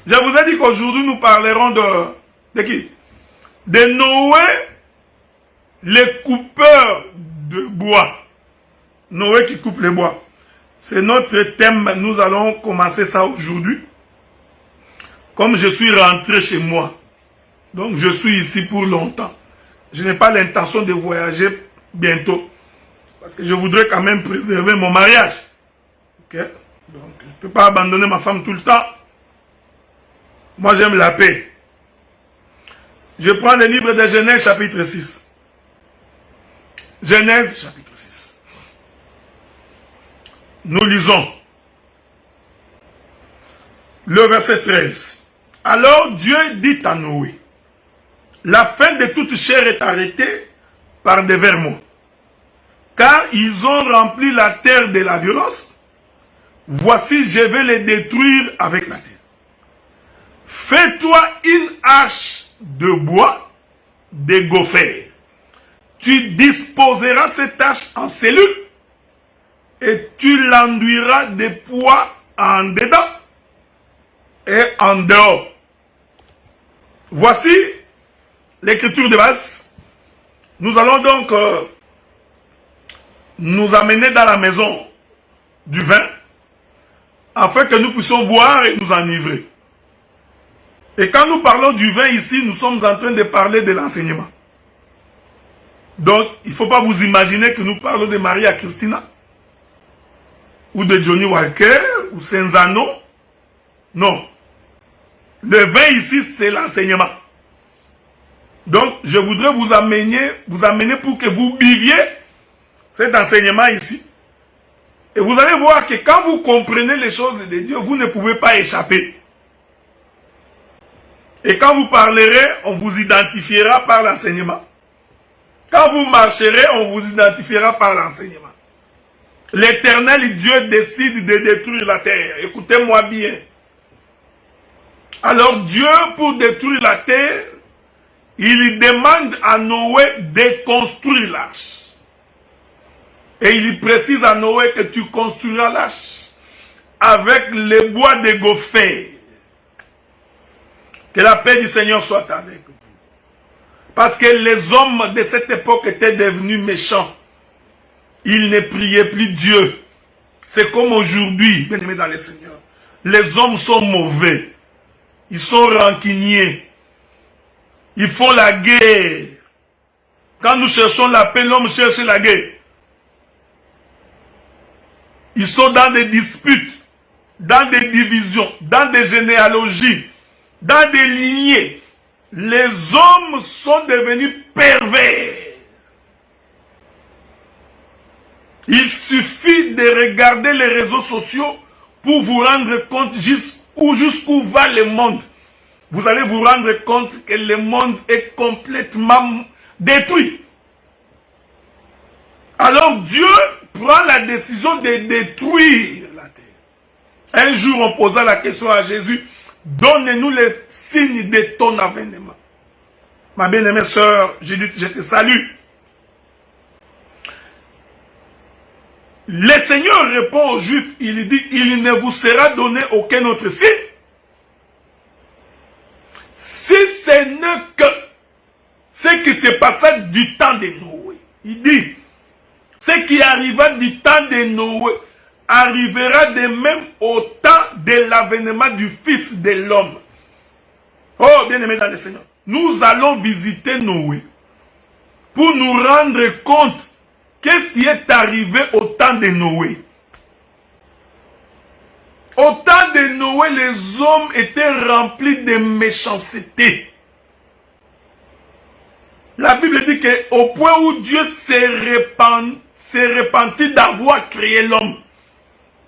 Je vous ai dit qu'aujourd'hui nous parlerons de qui? De Noé, les coupeurs de bois. Noé qui coupe les bois. C'est notre thème, nous allons commencer ça aujourd'hui. Comme je suis rentré chez moi, donc je suis ici pour longtemps. Je n'ai pas l'intention de voyager bientôt. Parce que je voudrais quand même préserver mon mariage. Ok? Donc je ne peux pas abandonner ma femme tout le temps. Moi j'aime la paix. Je prends le livre de Genèse chapitre 6. Genèse chapitre 6. Nous lisons le verset 13. Alors Dieu dit à Noé, la fin de toute chair est arrêtée par des vermeaux, car ils ont rempli la terre de la violence. Voici, je vais les détruire avec la terre. Fais-toi une arche de bois, de gopher. Tu disposeras cette arche en cellules et tu l'enduiras de poids en dedans et en dehors. Voici l'écriture de base. Nous allons donc nous amener dans la maison du vin afin que nous puissions boire et nous enivrer. Et quand nous parlons du vin ici, nous sommes en train de parler de l'enseignement. Donc, il ne faut pas vous imaginer que nous parlons de Maria Christina ou de Johnny Walker ou Senzano. Non. Le vin ici, c'est l'enseignement. Donc, je voudrais vous amener pour que vous viviez cet enseignement ici. Et vous allez voir que quand vous comprenez les choses de Dieu, vous ne pouvez pas échapper. Et quand vous parlerez, on vous identifiera par l'enseignement. Quand vous marcherez, on vous identifiera par l'enseignement. L'Éternel Dieu décide de détruire la terre. Écoutez-moi bien. Alors Dieu, pour détruire la terre, il demande à Noé de construire l'arche. Et il précise à Noé que tu construiras l'arche avec les bois de gopher. Que la paix du Seigneur soit avec vous. Parce que les hommes de cette époque étaient devenus méchants. Ils ne priaient plus Dieu. C'est comme aujourd'hui, bien aimés dans le Seigneur. Les hommes sont mauvais. Ils sont rancuniers. Ils font la guerre. Quand nous cherchons la paix, l'homme cherche la guerre. Ils sont dans des disputes, dans des divisions, dans des généalogies, dans des lignées. Les hommes sont devenus pervers. Il suffit de regarder les réseaux sociaux pour vous rendre compte jusqu'où va le monde. Vous allez vous rendre compte que le monde est complètement détruit. Alors Dieu prend la décision de détruire la terre. Un jour, on posa la question à Jésus, donne-nous les signes de ton avènement. Ma bien-aimée sœur Judith, je te salue. Le Seigneur répond aux Juifs, il dit, il ne vous sera donné aucun autre signe. Si ce n'est que ce qui se passa du temps de Noé. Il dit, ce qui arriva du temps de Noé arrivera de même au temps de l'avènement du Fils de l'homme. Oh, bien-aimés dans le Seigneur, nous allons visiter Noé pour nous rendre compte qu'est-ce qui est arrivé au temps de Noé. Au temps de Noé, les hommes étaient remplis de méchanceté. La Bible dit qu'au point où Dieu s'est repenti d'avoir créé l'homme.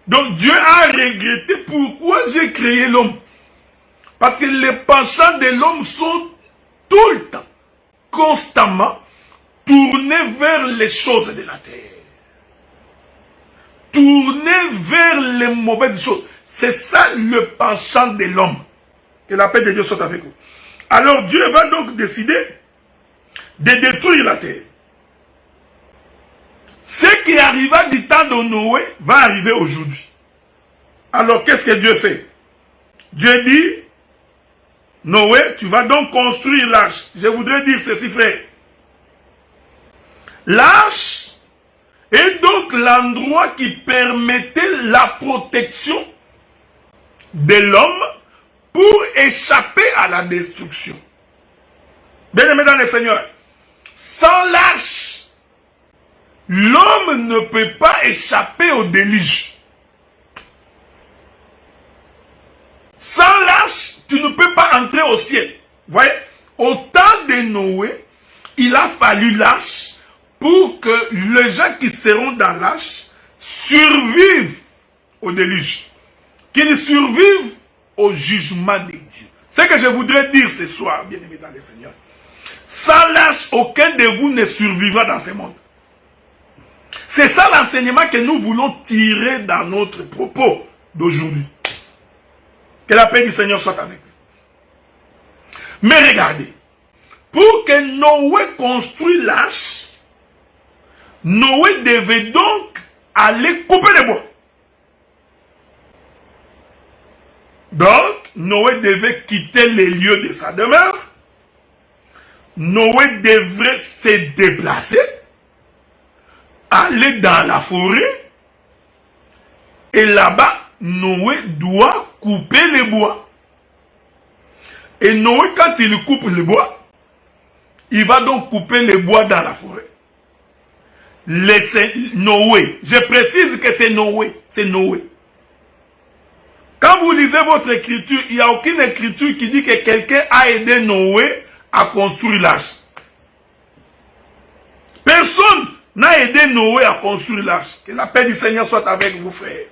Donc Dieu a regretté pourquoi j'ai créé l'homme. Parce que les penchants de l'homme sont tout le temps, constamment, tournés vers les choses de la terre. Tournés vers les mauvaises choses. C'est ça le penchant de l'homme. Que la paix de Dieu soit avec vous. Alors Dieu va donc décider de détruire la terre. Ce qui arriva du temps de Noé va arriver aujourd'hui. Alors qu'est-ce que Dieu fait? Dieu dit, Noé, tu vas donc construire l'arche. Je voudrais dire ceci, frère. L'arche est donc l'endroit qui permettait la protection de l'homme pour échapper à la destruction. Bien-aimés dans le Seigneur, sans l'arche, l'homme ne peut pas échapper au déluge. Sans l'arche, tu ne peux pas entrer au ciel. Vous voyez, au temps de Noé, il a fallu l'arche pour que les gens qui seront dans l'arche survivent au déluge. Qu'ils survivent au jugement de Dieu. Ce que je voudrais dire ce soir, bien-aimés dans le Seigneur, sans l'arche, aucun de vous ne survivra dans ce monde. C'est ça l'enseignement que nous voulons tirer dans notre propos d'aujourd'hui. Que la paix du Seigneur soit avec vous. Mais regardez, pour que Noé construise l'arche, Noé devait donc aller couper les bois. Donc, Noé devait quitter les lieux de sa demeure. Noé devrait se déplacer, aller dans la forêt. Et là-bas, Noé doit couper les bois. Et Noé, quand il coupe les bois, il va donc couper les bois dans la forêt. Noé, je précise que c'est Noé, c'est Noé. Quand vous lisez votre écriture, il n'y a aucune écriture qui dit que quelqu'un a aidé Noé à construire l'arche. Personne n'a aidé Noé à construire l'arche. Que la paix du Seigneur soit avec vous, frères.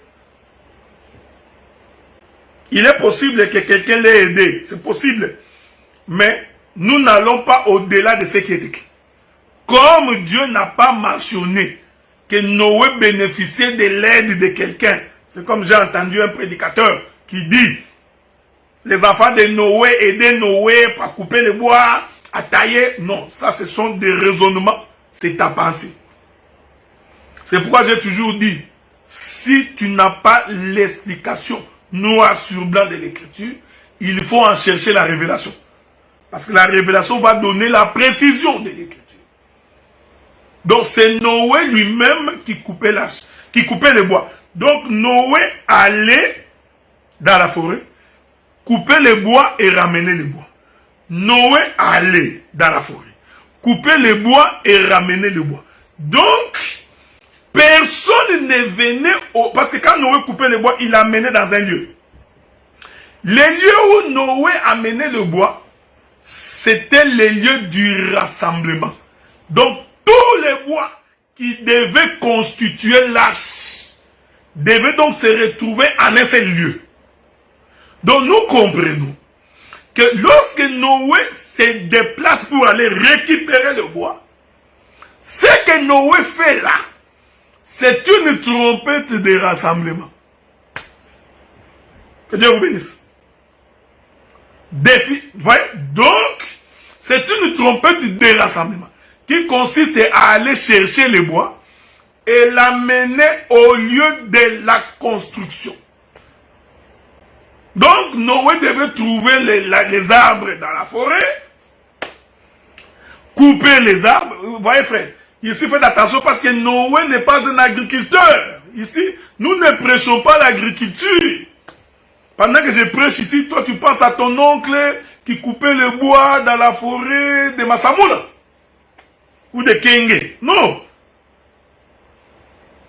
Il est possible que quelqu'un l'ait aidé, c'est possible. Mais nous n'allons pas au-delà de ce qui est écrit. Comme Dieu n'a pas mentionné que Noé bénéficiait de l'aide de quelqu'un. C'est comme j'ai entendu un prédicateur qui dit, les enfants de Noé aidaient Noé à couper les bois, à tailler. Non, ça ce sont des raisonnements, c'est ta pensée. C'est pourquoi j'ai toujours dit, si tu n'as pas l'explication noir sur blanc de l'écriture, il faut en chercher la révélation. Parce que la révélation va donner la précision de l'écriture. Donc c'est Noé lui-même qui coupait les bois. Donc Noé allait dans la forêt, couper les bois et ramener les bois. Noé allait dans la forêt, couper les bois et ramener les bois. Donc, personne ne venait parce que quand Noé coupait les bois, il l'amenait dans un lieu. Les lieux où Noé amenait le bois, c'était les lieux du rassemblement. Donc, tous les bois qui devaient constituer l'arche devaient donc se retrouver en un seul lieu. Donc nous comprenons que lorsque Noé se déplace pour aller récupérer le bois, ce que Noé fait là, c'est une trompette de rassemblement. Que Dieu vous bénisse. Donc, c'est une trompette de rassemblement qui consiste à aller chercher les bois et l'amener au lieu de la construction. Donc, Noé devait trouver les arbres dans la forêt, couper les arbres. Vous voyez, frère, ici, faites attention parce que Noé n'est pas un agriculteur. Ici, nous ne prêchons pas l'agriculture. Pendant que je prêche ici, toi, tu penses à ton oncle qui coupait le bois dans la forêt de Massamoula ou de Kenge. Non.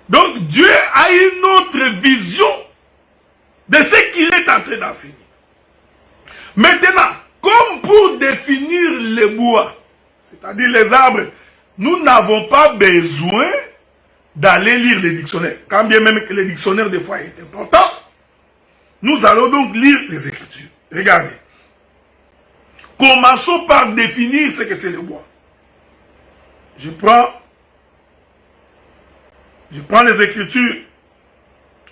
Donc, Dieu a une autre vision de ce qu'il est en train d'enseigner. Maintenant, comme pour définir les bois, c'est-à-dire les arbres, nous n'avons pas besoin d'aller lire les dictionnaires. Quand bien même que les dictionnaires, des fois, est important, nous allons donc lire les Écritures. Regardez. Commençons par définir ce que c'est le bois. Je prends les Écritures.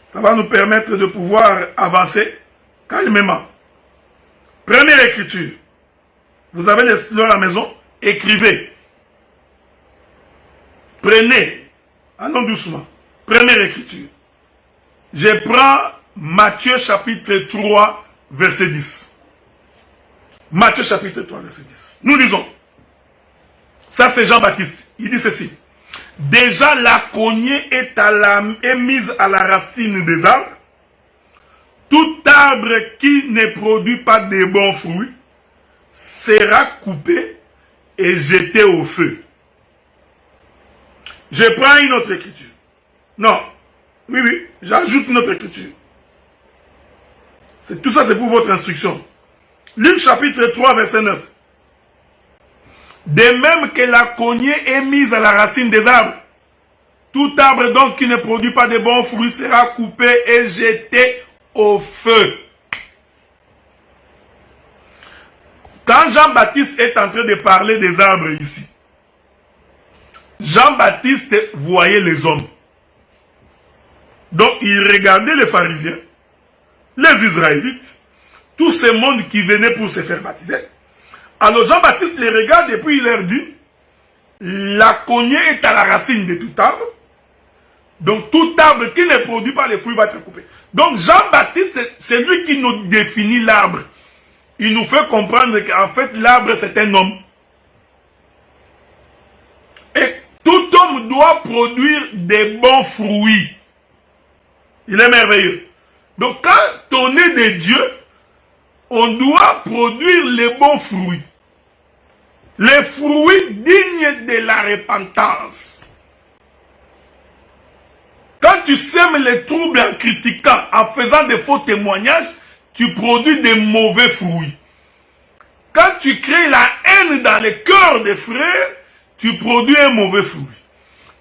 Ça va nous permettre de pouvoir avancer calmement. Première écriture. Vous avez les stylos à la maison. Écrivez. Prenez. Allons doucement. Première écriture. Je prends Matthieu chapitre 3, verset 10. Matthieu chapitre 3, verset 10. Nous lisons. Ça, c'est Jean-Baptiste. Il dit ceci. Déjà, la cognée est mise à la racine des arbres. Tout arbre qui ne produit pas de bons fruits sera coupé et jeté au feu. Je prends une autre écriture. Non. Oui, j'ajoute une autre écriture. Tout ça, c'est pour votre instruction. Luc chapitre 3, verset 9. De même que la cognée est mise à la racine des arbres, tout arbre donc qui ne produit pas de bons fruits sera coupé et jeté au feu. Quand Jean-Baptiste est en train de parler des arbres ici, Jean-Baptiste voyait les hommes. Donc il regardait les pharisiens, les Israélites, tout ce monde qui venait pour se faire baptiser. Alors Jean-Baptiste les regarde et puis il leur dit, la cognée est à la racine de tout arbre. Donc tout arbre qui ne produit pas les fruits va être coupé. Donc Jean-Baptiste, c'est lui qui nous définit l'arbre. Il nous fait comprendre qu'en fait l'arbre c'est un homme. Et tout homme doit produire des bons fruits. Il est merveilleux. Donc quand on est de Dieu, on doit produire les bons fruits. Les fruits dignes de la repentance. Quand tu sèmes les troubles en critiquant, en faisant des faux témoignages, tu produis des mauvais fruits. Quand tu crées la haine dans les cœurs des frères, tu produis un mauvais fruit.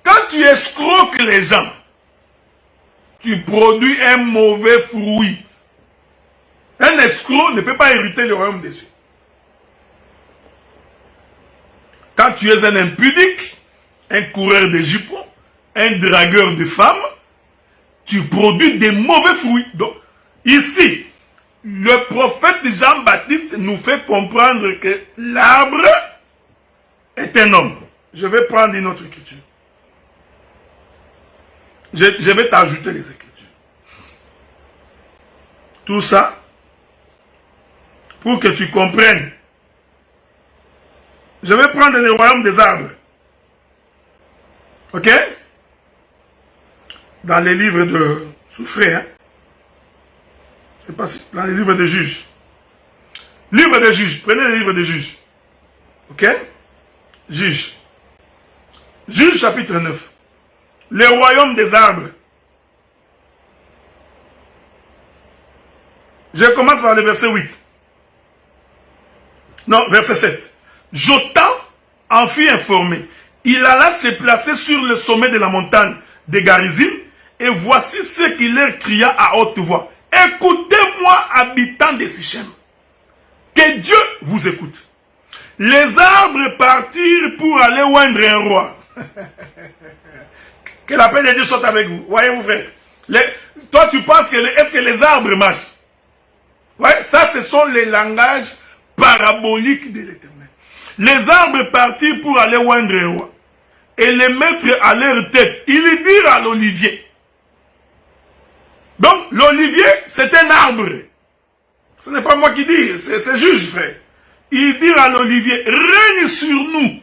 Quand tu escroques les gens, tu produis un mauvais fruit. Un escroc ne peut pas hériter le royaume des cieux. Quand tu es un impudique, un coureur de jupons, un dragueur de femmes, tu produis des mauvais fruits. Donc, ici, le prophète Jean-Baptiste nous fait comprendre que l'arbre est un homme. Je vais prendre une autre écriture. Je vais t'ajouter les écritures. Tout ça, pour que tu comprennes. Je vais prendre le royaume des arbres. Ok? Dans les livres de Souffré, hein? C'est pas dans les livres de juges. Livre de juges. Prenez le livre de juges. Ok? Juges. Juges chapitre 9. Le royaume des arbres. Je commence par le verset 8. Non, verset 7. Jotham en fut informé. Il alla se placer sur le sommet de la montagne de Garizim, et voici ce qu'il leur cria à haute voix. Écoutez-moi, habitants de Sichem. Que Dieu vous écoute. Les arbres partirent pour aller oindre un roi. Que la paix de Dieu soit avec vous. Voyez-vous, frère. Toi, tu penses que est-ce que les arbres marchent? Ouais, ça, ce sont les langages paraboliques de l'Éternel. Les arbres partirent pour aller oindre un roi. Et les mettre à leur tête. Ils dirent à l'olivier. Donc, l'olivier, c'est un arbre. Ce n'est pas moi qui dis, c'est juge, frère. Ils dirent à l'olivier, règne sur nous.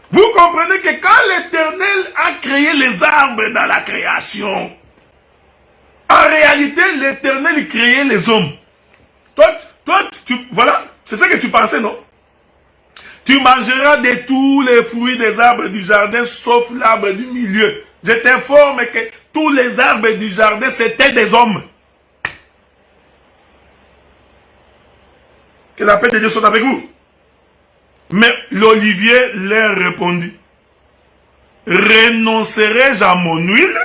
Vous comprenez que quand l'Éternel a créé les arbres dans la création, en réalité, l'Éternel créait les hommes. Toi, voilà, c'est ce que tu pensais, non? Tu mangeras de tous les fruits des arbres du jardin, sauf l'arbre du milieu. Je t'informe que tous les arbres du jardin, c'était des hommes. Que la paix de Dieu soit avec vous. Mais l'olivier leur répondit, renoncerai-je à mon huile,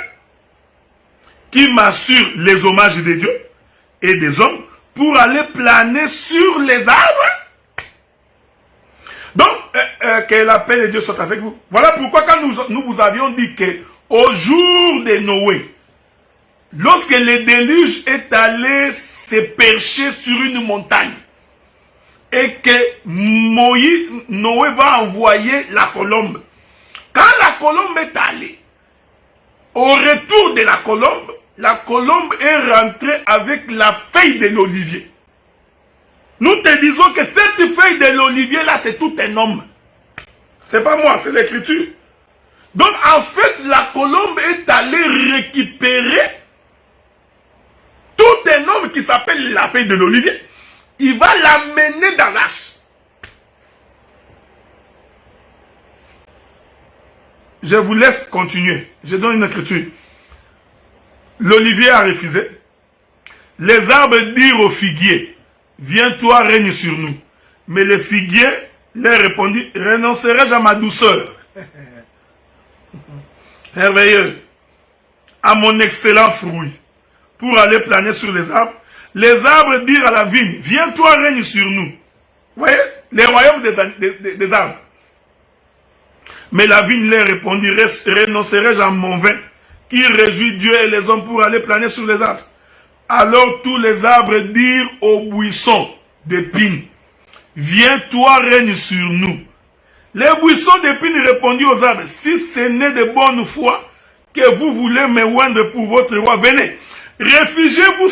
qui m'assure les hommages de Dieu et des hommes, pour aller planer sur les arbres? Donc, que la paix de Dieu soit avec vous. Voilà pourquoi quand nous vous avions dit que au jour de Noé, lorsque le déluge est allé se percher sur une montagne, et que Noé va envoyer la colombe. Quand la colombe est allée, au retour de la colombe est rentrée avec la feuille de l'olivier. Nous te disons que cette feuille de l'olivier là, c'est tout un homme. C'est pas moi, c'est l'écriture. Donc en fait, la colombe est allée récupérer tout un homme qui s'appelle la feuille de l'olivier. Il va l'amener dans l'arche. Je vous laisse continuer. Je donne une écriture. L'olivier a refusé. Les arbres dirent au figuier, viens-toi, règne sur nous. Mais le figuier leur répondit, renoncerai-je à ma douceur? Merveilleux. À mon excellent fruit. Pour aller planer sur les arbres. Les arbres dirent à la vigne, viens-toi, règne sur nous. Vous voyez, les royaumes des arbres. Mais la vigne leur répondit, renoncerai-je à mon vin, qui réjouit Dieu et les hommes pour aller planer sur les arbres? Alors tous les arbres dirent aux buissons d'épines, viens-toi, règne sur nous. Les buissons d'épines répondirent aux arbres, si ce n'est de bonne foi que vous voulez me oindre pour votre roi, venez, réfugiez-vous.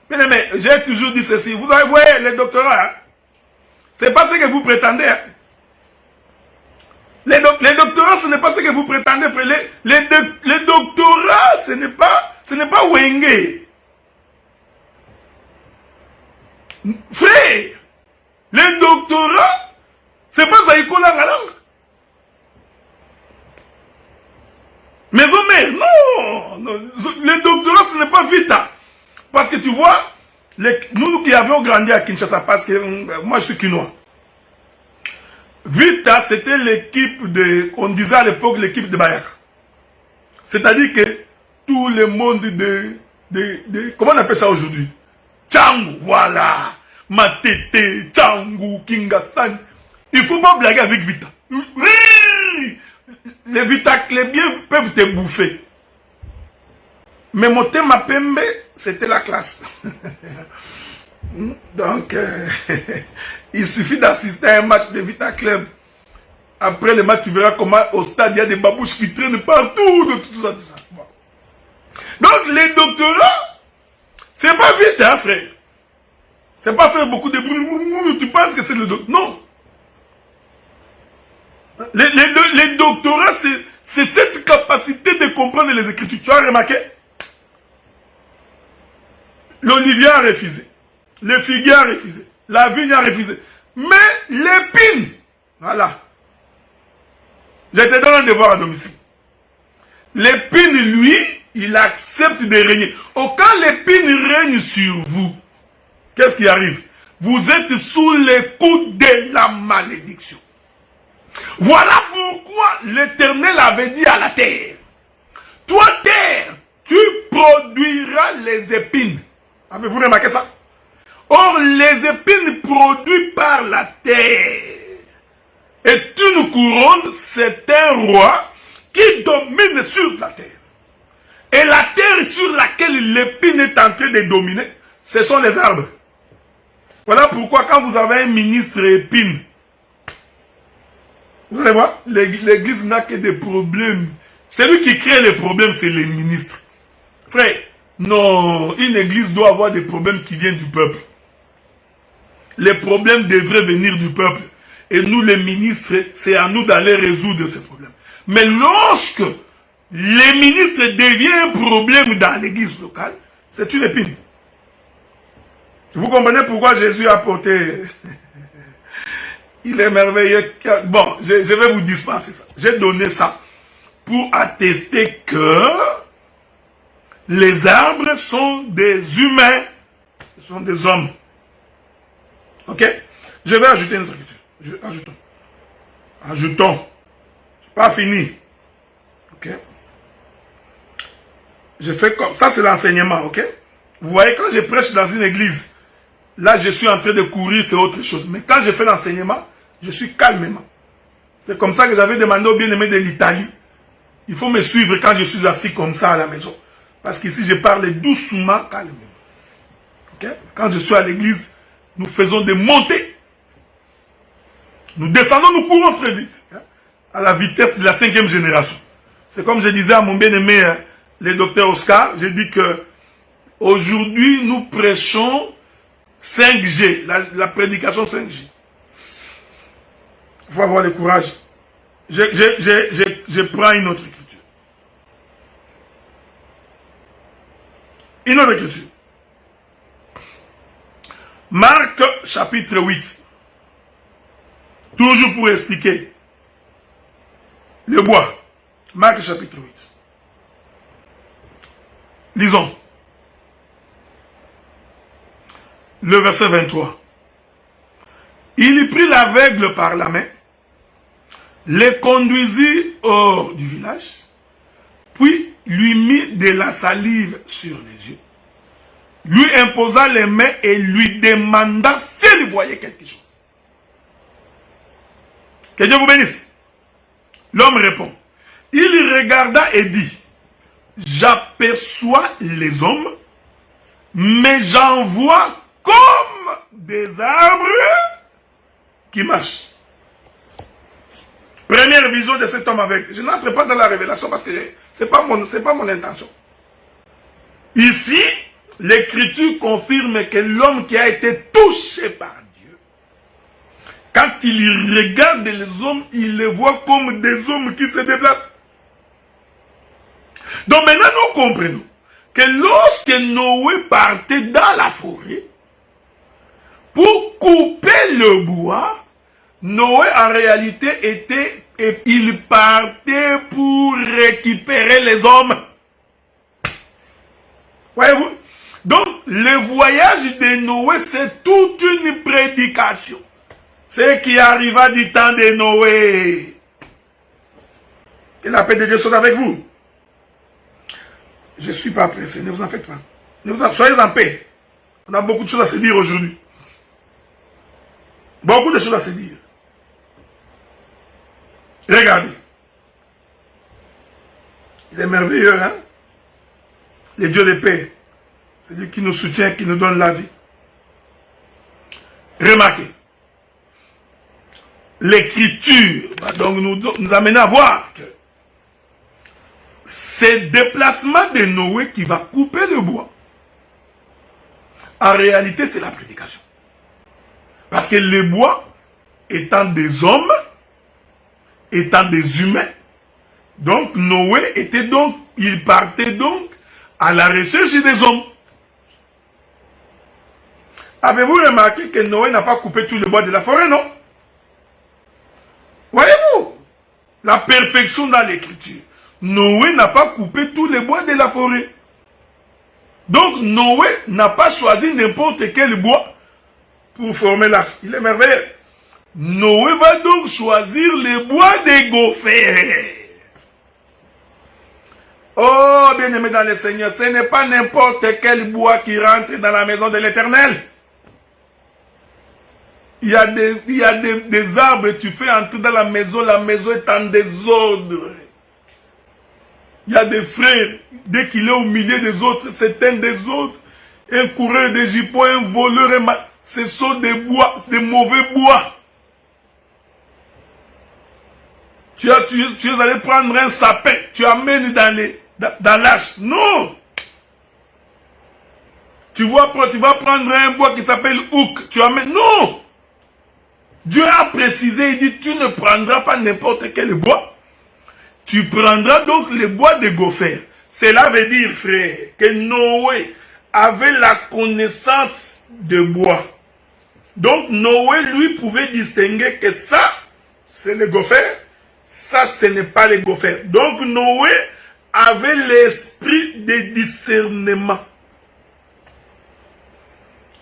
Mais j'ai toujours dit ceci, vous voyez les doctorats, hein? C'est pas ce que vous prétendez. Hein? Les doctorats, ce n'est pas ce que vous prétendez, frère. Les doctorats, ce n'est pas Wenge. Frère, les doctorats, c'est pas Zaïko Langalang. Maison mère, non. Les doctorats, ce n'est pas Vita. Parce que tu vois, nous qui avions grandi à Kinshasa, parce que moi je suis Kinois. Vita, c'était l'équipe de, on disait à l'époque l'équipe de Bayaka. C'est-à-dire que tout le monde comment on appelle ça aujourd'hui? Tchangou, voilà. Matete, Tchangou, Kingasan. Il ne faut pas blaguer avec Vita. Oui! Les Vita Clébiens peuvent te bouffer. Mais mon thème à Pembe, c'était la classe. Donc, il suffit d'assister à un match de Vita Club. Après le match, tu verras comment au stade, il y a des babouches qui traînent partout, tout ça. Bon. Donc, les doctorats, c'est pas vite, hein, frère. C'est pas faire beaucoup de bruit. Tu penses que c'est le doctorat. Non. Les doctorats, c'est cette capacité de comprendre les Écritures. Tu as remarqué? L'olivier a refusé. Le figuier a refusé. La vigne a refusé. Mais l'épine, voilà. Je te donne un devoir à domicile. L'épine, lui, il accepte de régner. Oh, quand l'épine règne sur vous, qu'est-ce qui arrive? Vous êtes sous les coups de la malédiction. Voilà pourquoi l'Éternel avait dit à la terre, toi terre, tu produiras les épines. Avez-vous remarqué ça? Or, les épines produites par la terre est une couronne, c'est un roi qui domine sur la terre. Et la terre sur laquelle l'épine est en train de dominer, ce sont les arbres. Voilà pourquoi quand vous avez un ministre épine, vous allez voir, l'église n'a que des problèmes. Celui qui crée les problèmes, c'est les ministres. Frère, non, une église doit avoir des problèmes qui viennent du peuple. Les problèmes devraient venir du peuple. Et nous, les ministres, c'est à nous d'aller résoudre ces problèmes. Mais lorsque les ministres deviennent un problème dans l'église locale, c'est une épine. Vous comprenez pourquoi Jésus a porté... Il est merveilleux. Bon, je vais vous dispenser ça. J'ai donné ça pour attester que les arbres sont des humains. Ce sont des hommes. Ok? Je vais ajouter une autre question. Ajoutons. Ajoutons. Je n'ai pas fini. Ok? Je fais comme ça, c'est l'enseignement. Ok? Vous voyez, quand je prêche dans une église, là, je suis en train de courir, c'est autre chose. Mais quand je fais l'enseignement, je suis calmement. C'est comme ça que j'avais demandé au bien-aimé de l'Italie. Il faut me suivre quand je suis assis comme ça à la maison. Parce qu'ici, je parle doucement, calmement. Okay? Quand je suis à l'église, nous faisons des montées. Nous descendons, nous courons très vite. Hein? À la vitesse de la 5e génération. C'est comme je disais à mon bien-aimé, le docteur Oscar, j'ai dit que Aujourd'hui, nous prêchons 5G, la prédication 5G. Il faut avoir le courage. Je prends une autre écriture. Une autre écriture. Marc chapitre 8. Toujours pour expliquer le bois. Marc chapitre 8. Lisons. Le verset 23. Il y prit l'aveugle par la main, les conduisit hors du village, puis lui mit de la salive sur les yeux, lui imposa les mains et lui demanda s'il voyait quelque chose. Que Dieu vous bénisse. L'homme répond. Il regarda et dit, j'aperçois les hommes, mais j'en vois comme des arbres qui marchent. Première vision de cet homme aveugle. Je n'entre pas dans la révélation parce que ce n'est pas mon intention. Ici, l'écriture confirme que l'homme qui a été touché par Dieu, quand il regarde les hommes, il les voit comme des hommes qui se déplacent. Donc maintenant, nous comprenons que lorsque Noé partait dans la forêt, pour couper le bois, Noé en réalité il partait pour récupérer les hommes. Voyez-vous? Donc, le voyage de Noé, c'est toute une prédication. Ce qui arriva du temps de Noé. Et la paix de Dieu soit avec vous. Je ne suis pas pressé, ne vous en faites pas. Soyez en paix. On a beaucoup de choses à se dire aujourd'hui. Beaucoup de choses à se dire. Regardez. Il est merveilleux, hein? Le Dieu de paix. C'est lui qui nous soutient, qui nous donne la vie. Remarquez. L'écriture va donc nous amener à voir que c'est le déplacement de Noé qui va couper le bois. En réalité, c'est la prédication. Parce que le bois, étant des hommes, étant des humains, donc Noé il partait donc à la recherche des hommes. Avez-vous remarqué que Noé n'a pas coupé tout le bois de la forêt, non? Voyez-vous la perfection dans l'écriture. Noé n'a pas coupé tous les bois de la forêt. Donc Noé n'a pas choisi n'importe quel bois pour former l'arche. Il est merveilleux. Noé va donc choisir les bois des gophers. Oh, bien-aimé dans le Seigneur, ce n'est pas n'importe quel bois qui rentre dans la maison de l'Éternel. Il y a des arbres, tu fais entrer dans la maison est en désordre. Il y a des frères, dès qu'il est au milieu des autres, c'est un des autres. Un coureur de jupons, un voleur, ce sont des bois, des mauvais bois. Tu es allé prendre un sapin, tu amènes dans l'arche. Non! Tu vas prendre un bois qui s'appelle ouk, tu amènes. Non! Dieu a précisé, il dit, tu ne prendras pas n'importe quel bois. Tu prendras donc les bois de gophers. Cela veut dire, frère, que Noé avait la connaissance de bois. Donc Noé, lui, pouvait distinguer que ça, c'est le gopher, ça, ce n'est pas le gopher. Donc Noé avait l'esprit de discernement.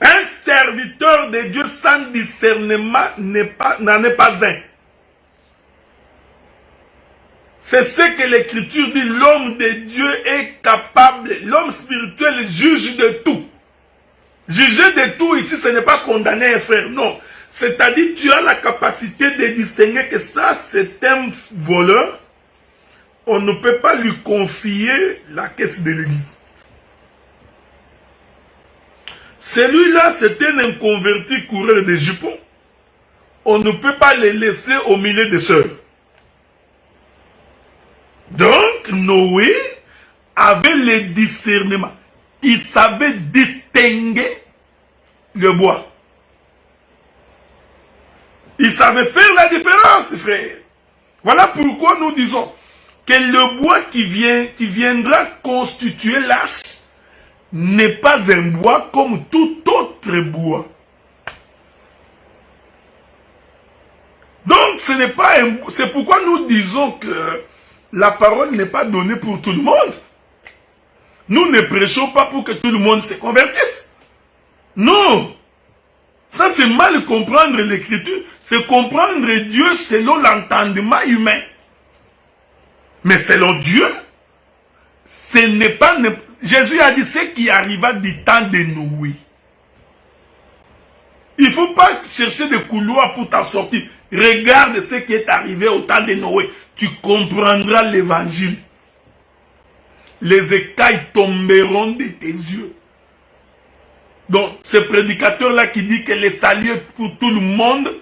Un serviteur de Dieu sans discernement n'en est pas un. C'est ce que l'écriture dit, l'homme de Dieu est capable, l'homme spirituel juge de tout. Juger de tout ici, ce n'est pas condamner un frère, non. C'est-à-dire, tu as la capacité de distinguer que ça, c'est un voleur. On ne peut pas lui confier la caisse de l'église. Celui-là, c'est un inconverti coureur de jupons. On ne peut pas le laisser au milieu des sœurs. Donc, Noé avait le discernement. il savait distinguer le bois. Il savait faire la différence, frère. Voilà pourquoi nous disons que le bois qui viendra constituer l'arche n'est pas un bois comme tout autre bois. Donc, ce n'est pas un... C'est pourquoi nous disons que la parole n'est pas donnée pour tout le monde. Nous ne prêchons pas pour que tout le monde se convertisse. Non. Ça, c'est mal comprendre l'écriture. C'est comprendre Dieu selon l'entendement humain. Mais selon Dieu, ce n'est pas... Jésus a dit ce qui arriva du temps de Noé. Il ne faut pas chercher des couloirs pour t'en sortir. Regarde ce qui est arrivé au temps de Noé. Tu comprendras l'évangile. Les écailles tomberont de tes yeux. Donc, ce prédicateur-là qui dit que le salut est pour tout le monde,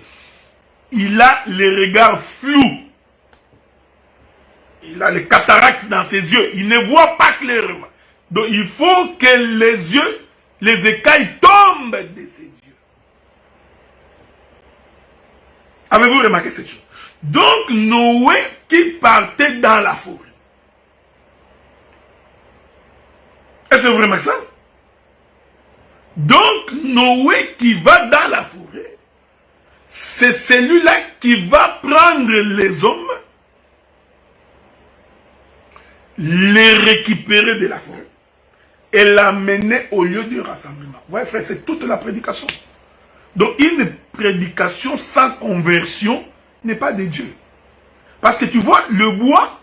il a les regards flous. Il a les cataractes dans ses yeux. Il ne voit pas clairement. Donc, il faut que les yeux, les écailles tombent de ses yeux. Avez-vous remarqué cette chose? Donc, Noé qui partait dans la forêt. Est-ce que vous remarquez ça? Donc, Noé qui va dans la forêt, c'est celui-là qui va prendre les hommes, les récupérer de la forêt et l'amener au lieu du rassemblement. Vous voyez, frère, c'est toute la prédication. Donc, une prédication sans conversion n'est pas de Dieu. Parce que tu vois, le bois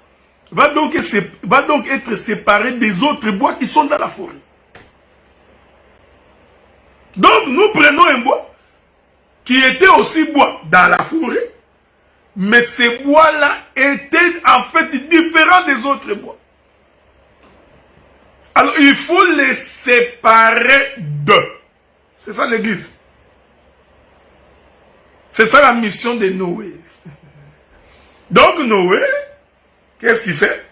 va donc être séparé des autres bois qui sont dans la forêt. Donc, nous prenons un bois qui était aussi bois dans la forêt, mais ces bois-là étaient en fait différents des autres bois. Alors, il faut les séparer d'eux. C'est ça l'église. C'est ça la mission de Noé. Donc, Noé, qu'est-ce qu'il fait?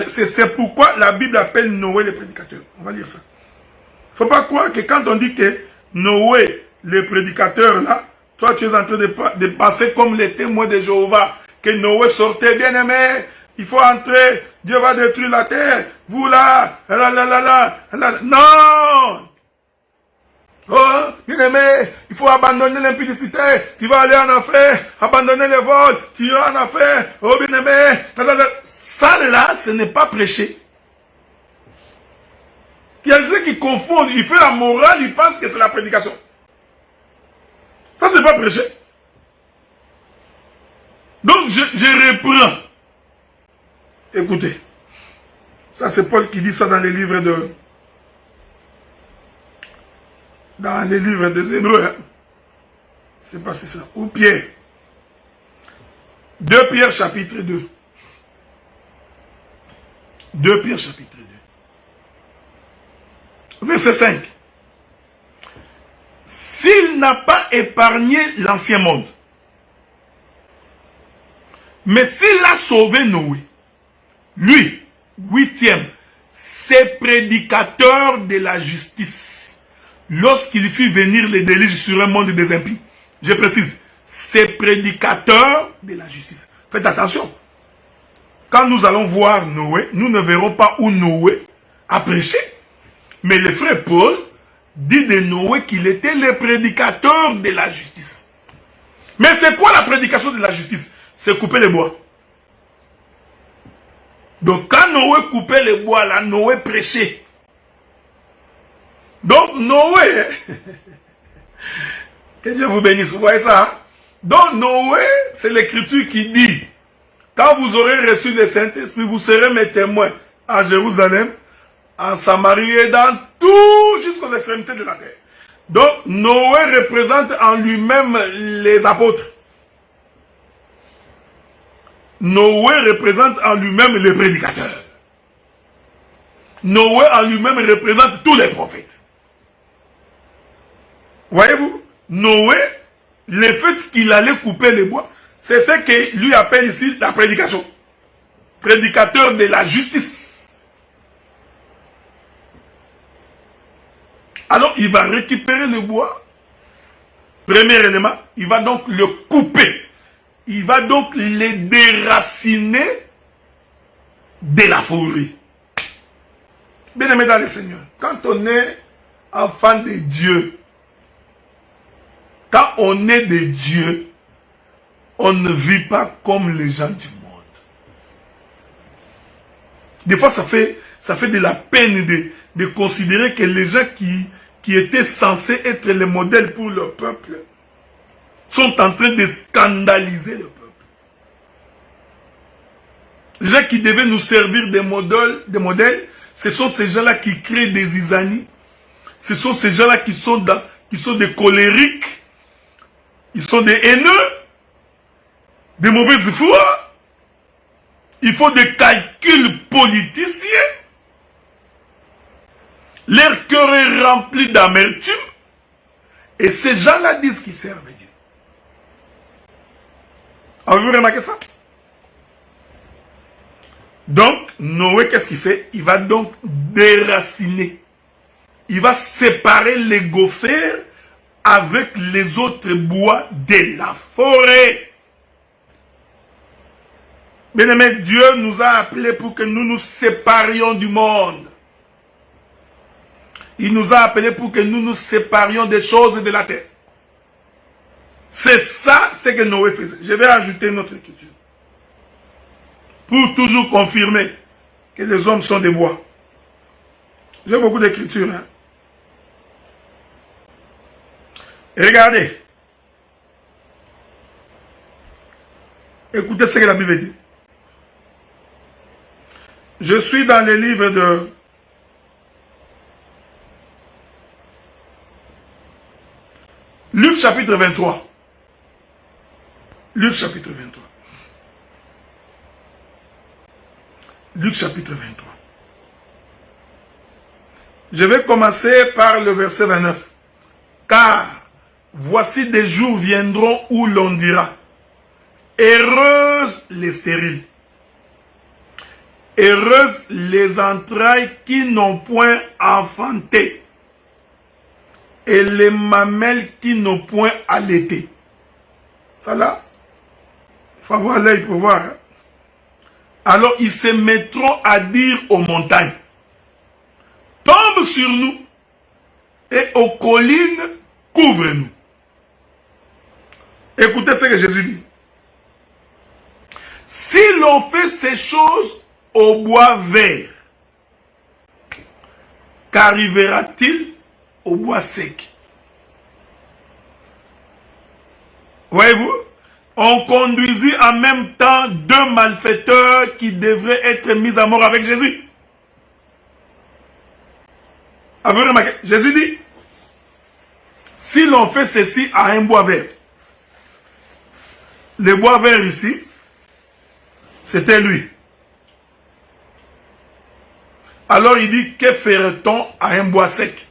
C'est pourquoi la Bible appelle Noé le prédicateur. On va lire ça. Il ne faut pas croire que quand on dit que Noé, le prédicateur là, toi tu es en train de passer comme les témoins de Jéhovah, que Noé sortait, bien aimé, il faut entrer, Dieu va détruire la terre, vous là, non! Oh, bien aimé, il faut abandonner l'impudicité, tu vas aller en enfer, abandonner les vols, tu iras en enfer, oh bien aimé, ça là, ce n'est pas prêcher. Il y a ceux qui confondent, il fait la morale, il pense que c'est la prédication. Ça, c'est pas prêcher. Donc, je reprends. Écoutez. Ça, c'est Paul qui dit ça dans les livres des Hébreux. Hein. C'est pas ça. Ou Pierre. 2 Pierre chapitre 2. 2 Pierre chapitre 2. Verset 5. S'il n'a pas épargné l'ancien monde, mais s'il a sauvé Noé, lui, 8e, c'est prédicateur de la justice, lorsqu'il fit venir les déluges sur un monde des impies. Je précise, c'est prédicateur de la justice. Faites attention. Quand nous allons voir Noé, nous ne verrons pas où Noé a prêché. Mais le frère Paul dit de Noé qu'il était le prédicateur de la justice. Mais c'est quoi la prédication de la justice? C'est couper les bois. Donc quand Noé coupait les bois, là, Noé prêchait. Donc Noé, que Dieu vous bénisse, vous voyez ça? Hein? Donc Noé, c'est l'écriture qui dit, quand vous aurez reçu le Saint-Esprit, vous serez mes témoins à Jérusalem, en Samarie et dans tout jusqu'aux extrémités de la terre. Donc, Noé représente en lui-même les apôtres. Noé représente en lui-même les prédicateurs. Noé en lui-même représente tous les prophètes. Voyez-vous, Noé, le fait qu'il allait couper les bois, c'est ce que lui appelle ici la prédication. Prédicateur de la justice. Alors, il va récupérer le bois. Premier élément, il va donc le couper. Il va donc le déraciner de la forêt. Bien aimé dans le Seigneur, quand on est enfant de Dieu, quand on est de Dieu, on ne vit pas comme les gens du monde. Des fois, ça fait de la peine de considérer que les gens qui étaient censés être les modèles pour leur peuple sont en train de scandaliser le peuple. Les gens qui devaient nous servir des modèles, ce sont ces gens-là qui créent des isanies. Ce sont ces gens-là qui sont des colériques. Ils sont des haineux, des mauvaises foi. Il faut des calculs politiciens. Leur cœur est rempli d'amertume. Et ces gens-là disent qu'ils servent Dieu. Avez-vous remarqué ça? Donc, Noé, qu'est-ce qu'il fait? Il va donc déraciner. Il va séparer les gophers avec les autres bois de la forêt. Bien-aimé, Dieu nous a appelés pour que nous nous séparions du monde. Il nous a appelés pour que nous nous séparions des choses de la terre. C'est ça ce que Noé faisait. Je vais ajouter notre écriture. Pour toujours confirmer que les hommes sont des bois. J'ai beaucoup d'écritures. Hein? Et regardez. Écoutez ce que la Bible dit. Je suis dans le livre de Luc chapitre 23. Luc chapitre 23. Luc chapitre 23. Je vais commencer par le verset 29. Car voici des jours viendront où l'on dira, heureuses les stériles, heureuses les entrailles qui n'ont point enfanté, et les mamelles qui n'ont point allaité. Ça là, il faut avoir l'œil pour voir. Hein? Alors ils se mettront à dire aux montagnes, tombe sur nous, et aux collines, couvre-nous. Écoutez ce que Jésus dit. Si l'on fait ces choses au bois vert, qu'arrivera-t-il au bois sec? Voyez-vous? On conduisit en même temps deux malfaiteurs qui devraient être mis à mort avec Jésus. Avez-vous remarqué? Jésus dit, si l'on fait ceci à un bois vert, le bois vert ici, c'était lui. Alors il dit, que ferait-on à un bois sec?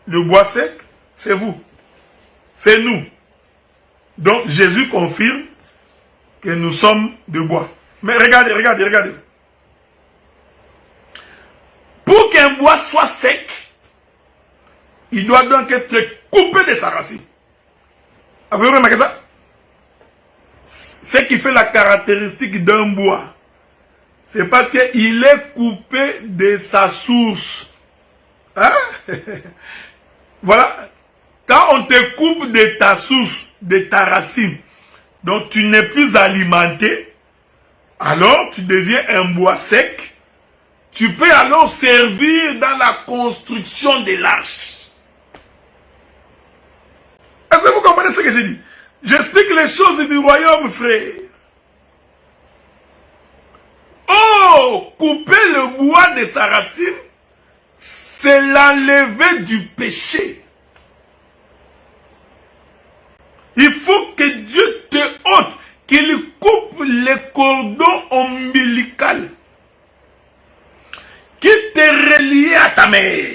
Le bois sec, c'est vous. C'est nous. Donc Jésus confirme que nous sommes de bois. Mais regardez, regardez, regardez. Pour qu'un bois soit sec, il doit donc être coupé de sa racine. Avez-vous remarqué ça? Ce qui fait la caractéristique d'un bois, c'est parce qu'il est coupé de sa source. Hein? Voilà. Quand on te coupe de ta source, de ta racine, donc tu n'es plus alimenté, alors tu deviens un bois sec. Tu peux alors servir dans la construction de l'arche. Est-ce que vous comprenez ce que j'ai dit? J'explique les choses du royaume, frère. Oh, couper le bois de sa racine, c'est l'enlever du péché. Il faut que Dieu te ôte, qu'il coupe les cordons ombilicaux qui te relient à ta mère.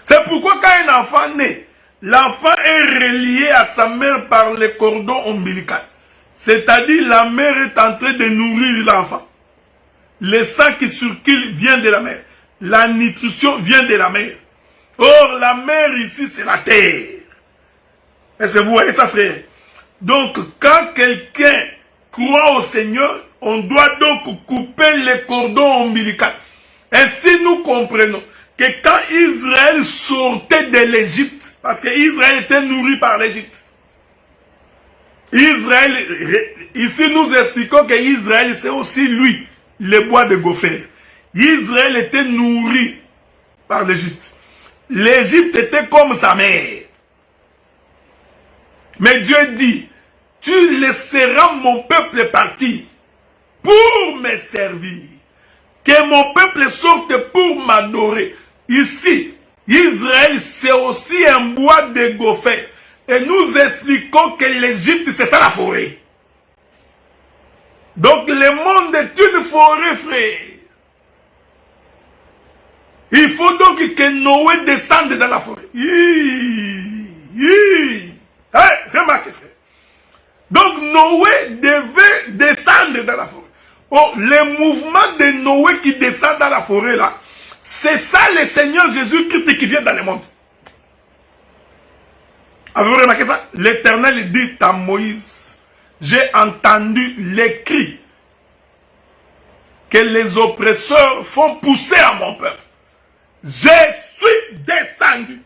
C'est pourquoi quand un enfant naît, l'enfant est relié à sa mère par les cordons ombilicaux. C'est-à-dire la mère est en train de nourrir l'enfant. Le sang qui circule vient de la mère. la nutrition vient de la mer. Or, la mer ici, c'est la terre. Est-ce que vous voyez ça, frère? Donc, quand quelqu'un croit au Seigneur, on doit donc couper les cordons ombilicaux. Ainsi, nous comprenons que quand Israël sortait de l'Égypte, parce que Israël était nourri par l'Égypte, Israël, ici nous expliquons que Israël, c'est aussi lui, le bois de Gopher. Israël était nourri par l'Égypte. L'Égypte était comme sa mère. Mais Dieu dit, tu laisseras mon peuple partir pour me servir. Que mon peuple sorte pour m'adorer. Ici, Israël, c'est aussi un bois de Gopher. Et nous expliquons que l'Égypte, c'est ça la forêt. Donc le monde est une forêt, frère. Il faut donc que Noé descende dans la forêt. Remarquez, frère. Donc Noé devait descendre dans la forêt. Oh, le mouvement de Noé qui descend dans la forêt là, c'est ça le Seigneur Jésus-Christ qui vient dans le monde. Avez-vous remarqué ça? L'Éternel dit à Moïse, j'ai entendu les cris que les oppresseurs font pousser à mon peuple. Je suis descendu.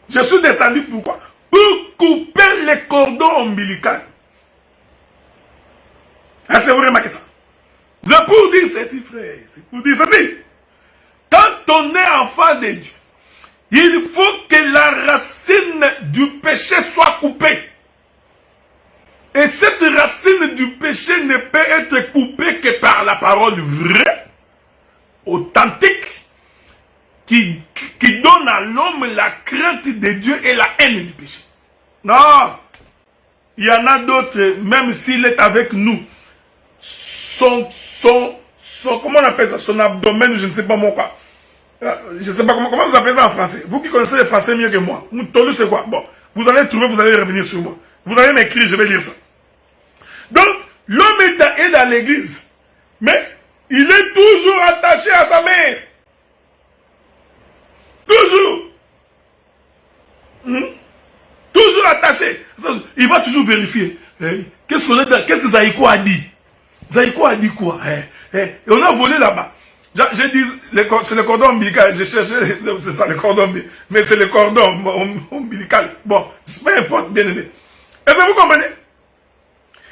Je suis descendu pourquoi? Pour couper les cordons ombilicaux. Est-ce que vous remarquez ça? C'est pour dire ceci, frère. C'est pour dire ceci. Quand on est enfant de Dieu, il faut que la racine du péché soit coupée. Et cette racine du péché ne peut être coupée que par la parole vraie, authentique, qui donne à l'homme la crainte de Dieu et la haine du péché. Non, il y en a d'autres, même s'il est avec nous, comment on appelle ça, son abdomen, je ne sais pas moi quoi. Je ne sais pas comment vous appelez ça en français. Vous qui connaissez le français mieux que moi. Moutolu c'est quoi? Bon, vous allez trouver, vous allez revenir sur moi. Vous allez m'écrire, je vais lire ça. Donc, l'homme est dans l'église, mais il est toujours attaché à sa mère. Toujours. Toujours attaché. Il va toujours vérifier. Qu'est-ce que Zaïko a dit? Zaïko a dit quoi? Et on a volé là-bas. J'ai dit, c'est le cordon ombilical. Je cherchais, c'est ça, le cordon ombilical. Mais c'est le cordon ombilical. Bon, peu importe, bien aimé. Est-ce que vous comprenez?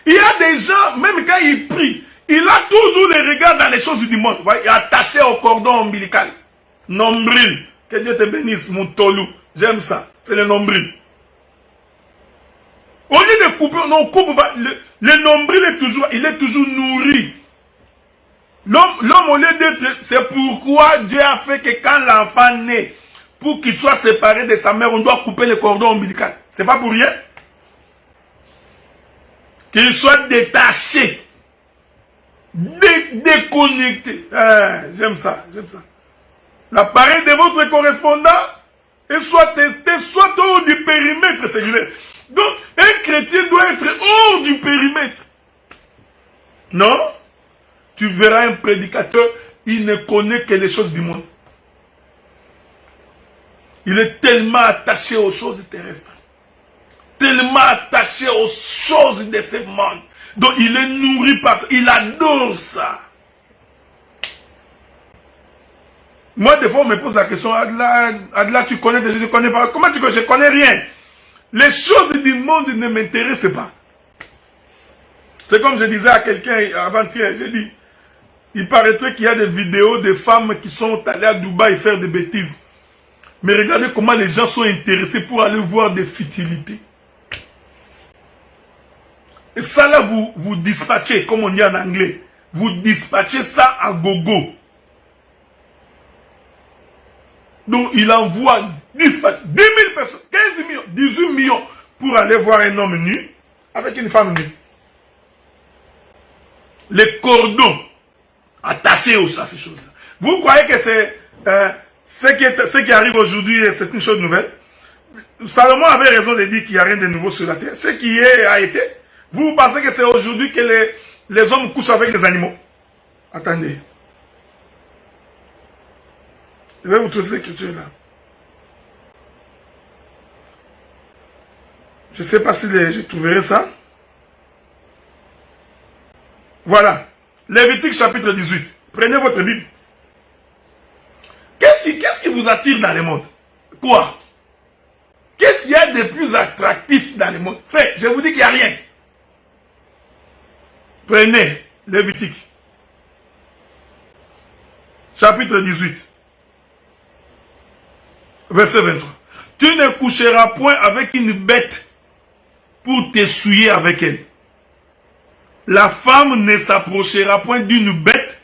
Il y a des gens, même quand ils prient, il a toujours les regards dans les choses du monde. Il est attaché au cordon ombilical. Nombril. Que Dieu te bénisse, mon tolou. J'aime ça. C'est le nombril. Au lieu de couper, on coupe pas. Le nombril il est toujours nourri. L'homme, au lieu d'être, c'est pourquoi Dieu a fait que quand l'enfant naît, pour qu'il soit séparé de sa mère, on doit couper le cordon ombilical. C'est pas pour rien. Qu'il soit détaché, déconnecté. J'aime ça, j'aime ça. L'appareil de votre correspondant et soit hors du périmètre cellulaire. Donc, un chrétien doit être hors du périmètre. Non? Tu verras un prédicateur, il ne connaît que les choses du monde. Il est tellement attaché aux choses terrestres. Tellement attaché aux choses de ce monde. Donc il est nourri par ça. Il adore ça. Moi, des fois, on me pose la question, Adla, tu connais, je ne connais pas. Comment tu connais? Je ne connais rien. Les choses du monde ne m'intéressent pas. C'est comme je disais à quelqu'un avant-hier, j'ai dit, il paraîtrait qu'il y a des vidéos de femmes qui sont allées à Dubaï faire des bêtises. Mais regardez comment les gens sont intéressés pour aller voir des futilités. Et ça là, vous dispatchez, comme on dit en anglais. Vous dispatchez ça à gogo. Donc il envoie 10 000 personnes, 15 millions, 18 millions pour aller voir un homme nu avec une femme nue. Les cordons attachés à ces choses-là. Vous croyez que c'est ce qui arrive aujourd'hui, c'est une chose nouvelle? Salomon avait raison de dire qu'il n'y a rien de nouveau sur la terre. Ce qui a été, vous pensez que c'est aujourd'hui que les hommes couchent avec les animaux? Attendez. Je vais vous trouver cette écriture-là. Je ne sais pas si je trouverai ça. Voilà. Lévitique chapitre 18. Prenez votre Bible. Qu'est-ce qui vous attire dans le monde? Quoi? Qu'est-ce qu'il y a de plus attractif dans le monde? Frère, je vous dis qu'il n'y a rien. Prenez Lévitique. Chapitre 18. Verset 23. Tu ne coucheras point avec une bête pour t'essuyer avec elle. La femme ne s'approchera point d'une bête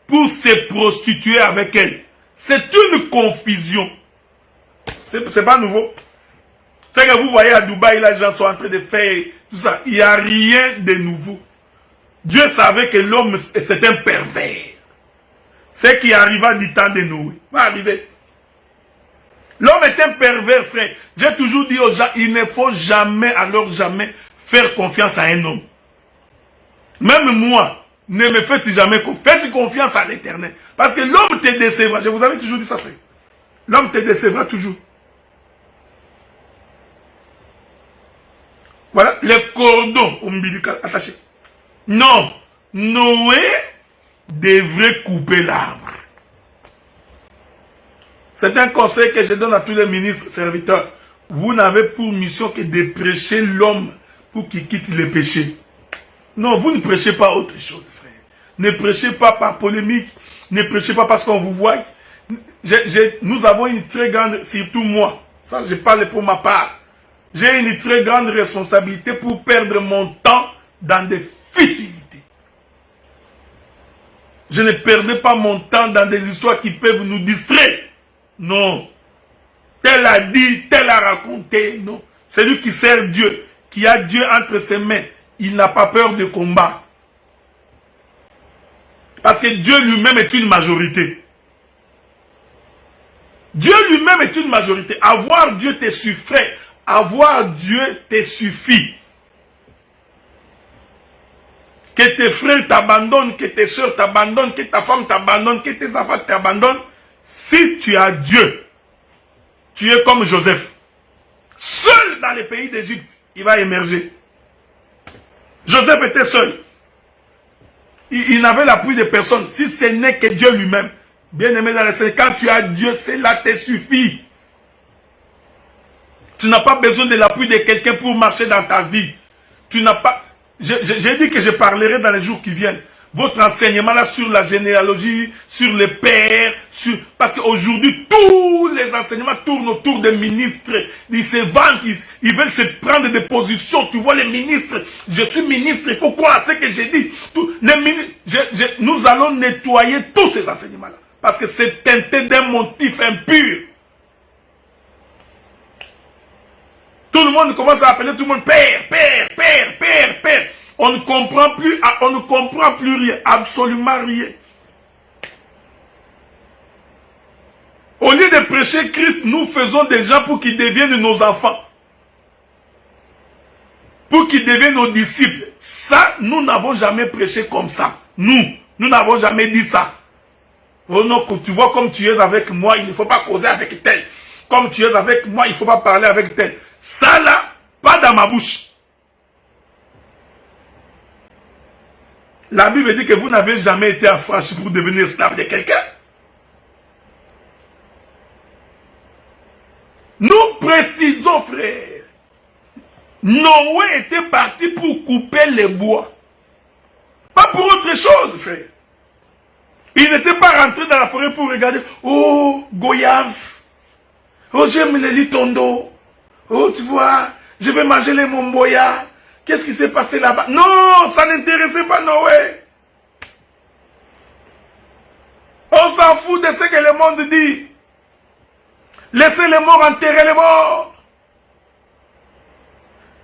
pour se prostituer avec elle. C'est une confusion. C'est pas nouveau. C'est que vous voyez à Dubaï, là, les gens sont en train de faire tout ça. Il n'y a rien de nouveau. Dieu savait que l'homme, c'est un pervers. Ce qui arriva du temps de Noé va arriver. L'homme est un pervers, frère. J'ai toujours dit aux gens, il ne faut jamais, alors jamais, faire confiance à un homme. Même moi, ne me faites jamais confiance. Faites confiance à l'Éternel. Parce que l'homme te décevra. Je vous avais toujours dit ça, frère. L'homme te décevra toujours. Voilà, le cordon ombilical attaché. Non, Noé devrait couper l'arbre. C'est un conseil que je donne à tous les ministres serviteurs. Vous n'avez pour mission que de prêcher l'homme pour qu'il quitte le péché. Non, vous ne prêchez pas autre chose, frère. Ne prêchez pas par polémique. Ne prêchez pas parce qu'on vous voit. Nous avons une très grande, surtout moi, ça je parle pour ma part. J'ai une très grande responsabilité pour perdre mon temps dans des futilités. Je ne perdais pas mon temps dans des histoires qui peuvent nous distraire. Non. Tel a dit, tel a raconté. Non. Celui qui sert Dieu, qui a Dieu entre ses mains, il n'a pas peur de combat. Parce que Dieu lui-même est une majorité. Dieu lui-même est une majorité. Avoir Dieu te suffit. Avoir Dieu te suffit. Que tes frères t'abandonnent, que tes soeurs t'abandonnent, que ta femme t'abandonne, que tes enfants t'abandonnent. Si tu as Dieu, tu es comme Joseph. Seul dans les pays d'Égypte, il va émerger. Joseph était seul. Il n'avait l'appui de personne. Si ce n'est que Dieu lui-même. Bien aimé dans le Seigneur, quand tu as Dieu, cela te suffit. Tu n'as pas besoin de l'appui de quelqu'un pour marcher dans ta vie. Tu n'as pas... J'ai dit que je parlerai dans les jours qui viennent. Votre enseignement là sur la généalogie, sur les pères, parce qu'aujourd'hui, tous les enseignements tournent autour des ministres. Ils se vantent, ils veulent se prendre des positions. Tu vois les ministres, je suis ministre, il faut croire à ce que j'ai dit. Nous allons nettoyer tous ces enseignements-là. Parce que c'est teinté d'un motif impur. Tout le monde commence à appeler tout le monde père, père, père, père, père. On ne comprend plus rien, absolument rien. Au lieu de prêcher Christ, nous faisons des gens pour qu'ils deviennent nos enfants. Pour qu'ils deviennent nos disciples. Ça, nous n'avons jamais prêché comme ça. Nous n'avons jamais dit ça. Oh non, tu vois comme tu es avec moi, il ne faut pas causer avec tel. Comme tu es avec moi, il ne faut pas parler avec tel. Ça là, pas dans ma bouche. La Bible dit que vous n'avez jamais été affranchi pour devenir esclave de quelqu'un. Nous précisons, frère. Noé était parti pour couper les bois. Pas pour autre chose, frère. Il n'était pas rentré dans la forêt pour regarder. Oh, goyave. Oh, j'aime les litondo. Oh, tu vois, je vais manger les momboya. Qu'est-ce qui s'est passé là-bas? Non, ça n'intéressait pas Noé. On s'en fout de ce que le monde dit. Laissez les morts enterrer les morts.